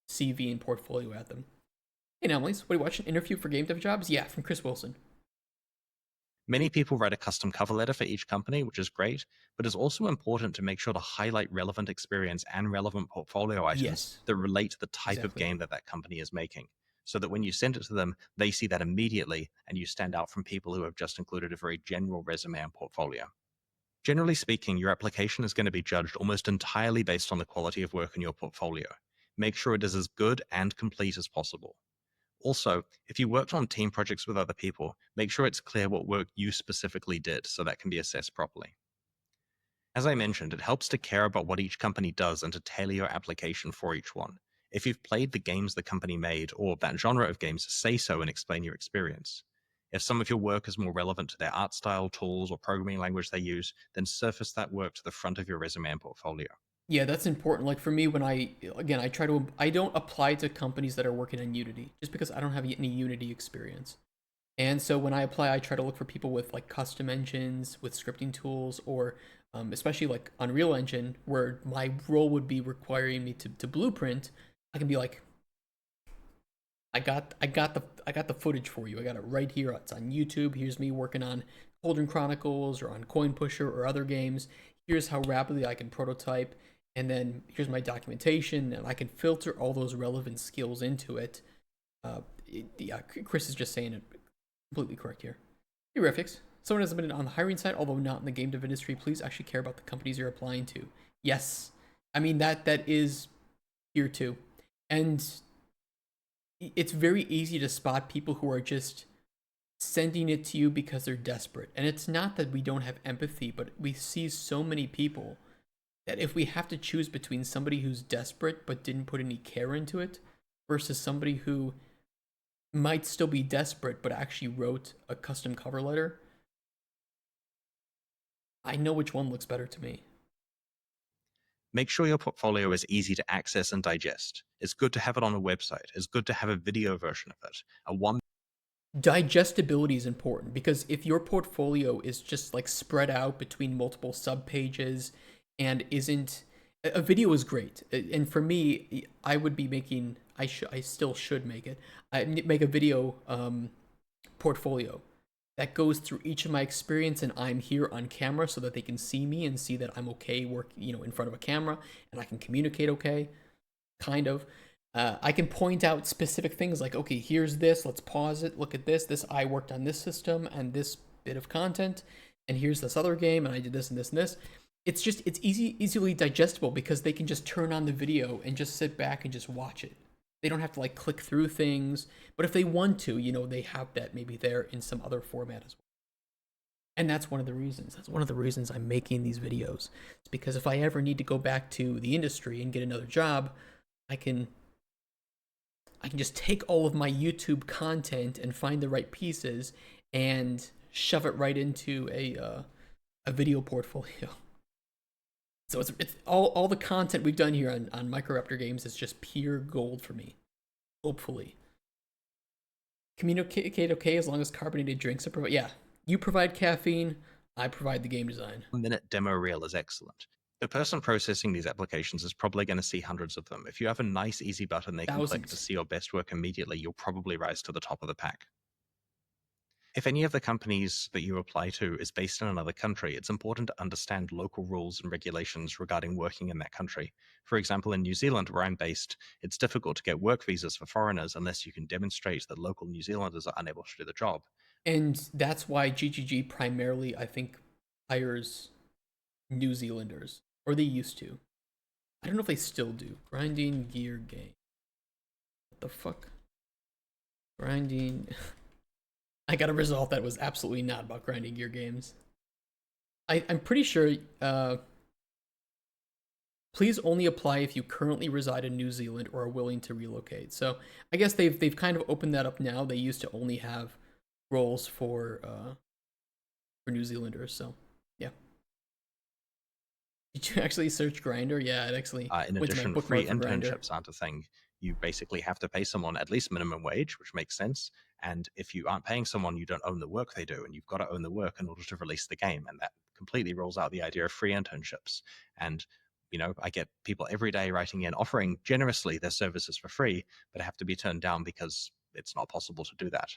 CV and portfolio at them. Hey, Anomalies, what are you watching? Interview for Game Dev Jobs? Yeah, from Chris Wilson. Many people write a custom cover letter for each company, which is great, but it's also important to make sure to highlight relevant experience and relevant portfolio items Yes. that relate to the type of Exactly. game that company is making, so that when you send it to them, they see that immediately and you stand out from people who have just included a very general resume and portfolio. Generally speaking, your application is going to be judged almost entirely based on the quality of work in your portfolio. Make sure it is as good and complete as possible. Also, if you worked on team projects with other people, make sure it's clear what work you specifically did so that can be assessed properly. As I mentioned, it helps to care about what each company does and to tailor your application for each one. If you've played the games the company made or that genre of games, say so and explain your experience. If some of your work is more relevant to their art style, tools, or programming language they use, then surface that work to the front of your resume and portfolio. Yeah, that's important. Like for me, when I don't apply to companies that are working on Unity just because I don't have any Unity experience. And so when I apply, I try to look for people with like custom engines, with scripting tools, or especially like Unreal Engine, where my role would be requiring me to blueprint. I can be like, I got the footage for you. I got it right here. It's on YouTube. Here's me working on Cauldron Chronicles or on Coin Pusher or other games. Here's how rapidly I can prototype, and then here's my documentation, and I can filter all those relevant skills into it. Yeah, Chris is just saying it completely correct here. Hey, Refix. Someone has been on the hiring side, although not in the game dev industry. Please actually care about the companies you're applying to. Yes, I mean that is here too, and it's very easy to spot people who are just sending it to you because they're desperate. And it's not that we don't have empathy, but we see so many people that if we have to choose between somebody who's desperate but didn't put any care into it versus somebody who might still be desperate but actually wrote a custom cover letter, I know which one looks better to me. Make sure your portfolio is easy to access and digest. It's good to have it on a website. It's good to have a video version of it. A one Digestibility is important because if your portfolio is just like spread out between multiple sub pages and isn't a video is great. And for me, I would be making I still should make it. I make a video portfolio that goes through each of my experience, and I'm here on camera so that they can see me and see that I'm okay in front of a camera, and I can communicate okay, kind of. I can point out specific things like, okay, here's this, let's pause it, look at this, I worked on this system and this bit of content, and here's this other game, and I did this and this and this. It's easily digestible because they can just turn on the video and just sit back and just watch it. They don't have to like click through things, but if they want to, they have that maybe there in some other format as well. And that's one of the reasons. That's one of the reasons I'm making these videos. It's because if I ever need to go back to the industry and get another job, I can just take all of my YouTube content and find the right pieces and shove it right into a video portfolio. So it's all the content we've done here on Microraptor Games is just pure gold for me. Hopefully. Communicate okay as long as carbonated drinks are provided. Yeah, you provide caffeine, I provide the game design. minute demo reel is excellent. The person processing these applications is probably going to see hundreds of them. If you have a nice, easy button they can click to Thousands. see your best work immediately, you'll probably rise to the top of the pack. If any of the companies that you apply to is based in another country, it's important to understand local rules and regulations regarding working in that country. For example, in New Zealand, where I'm based, it's difficult to get work visas for foreigners unless you can demonstrate that local New Zealanders are unable to do the job. And that's why GGG primarily, I think, hires New Zealanders. Or they used to. I don't know if they still do. Grinding Gear Game. What the fuck? Grinding. I gotta resolve that was absolutely not about grinding gear games. I'm pretty sure. Please only apply if you currently reside in New Zealand or are willing to relocate. So I guess they've kind of opened that up now. They used to only have roles for New Zealanders. So yeah. Did you actually search Grinder? Yeah, it actually In went to my addition, bookmark free for Grindr. internships aren't a thing. You basically have to pay someone at least minimum wage, which makes sense. And if you aren't paying someone, you don't own the work they do, and you've got to own the work in order to release the game. And that completely rules out the idea of free internships. And I get people every day writing in offering generously their services for free, but have to be turned down because it's not possible to do that.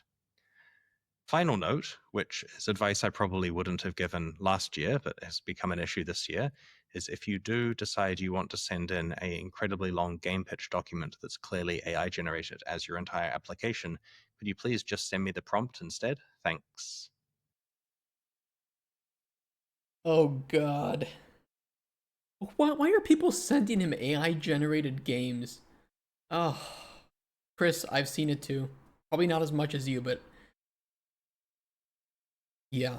Final note, which is advice I probably wouldn't have given last year, but has become an issue this year, is if you do decide you want to send in an incredibly long game pitch document that's clearly AI generated as your entire application, could you please just send me the prompt instead? Thanks. Oh God. Why are people sending him AI generated games? Oh, Chris, I've seen it too. Probably not as much as you, but yeah,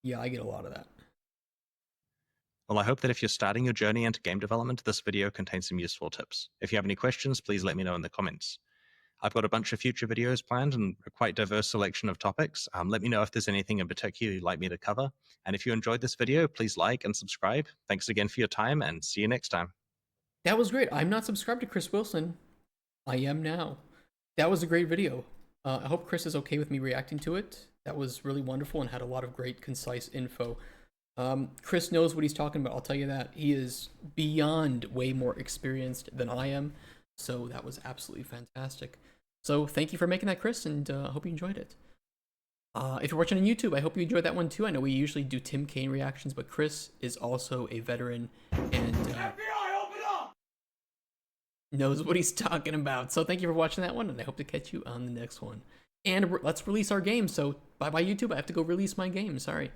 I get a lot of that. Well, I hope that if you're starting your journey into game development, this video contains some useful tips. If you have any questions, please let me know in the comments. I've got a bunch of future videos planned and a quite diverse selection of topics. Let me know if there's anything in particular you'd like me to cover. And if you enjoyed this video, please like and subscribe. Thanks again for your time, and see you next time. That was great. I'm not subscribed to Chris Wilson. I am now. That was a great video. I hope Chris is okay with me reacting to it. That was really wonderful and had a lot of great, concise info. Chris knows what he's talking about, I'll tell you that. He is beyond way more experienced than I am, so that was absolutely fantastic. So thank you for making that, Chris, and I hope you enjoyed it. If you're watching on YouTube, I hope you enjoyed that one too. I know we usually do Tim Kaine reactions, but Chris is also a veteran and knows what he's talking about. So thank you for watching that one, and I hope to catch you on the next one. And let's release our game. So bye-bye YouTube. I have to go release my game. Sorry.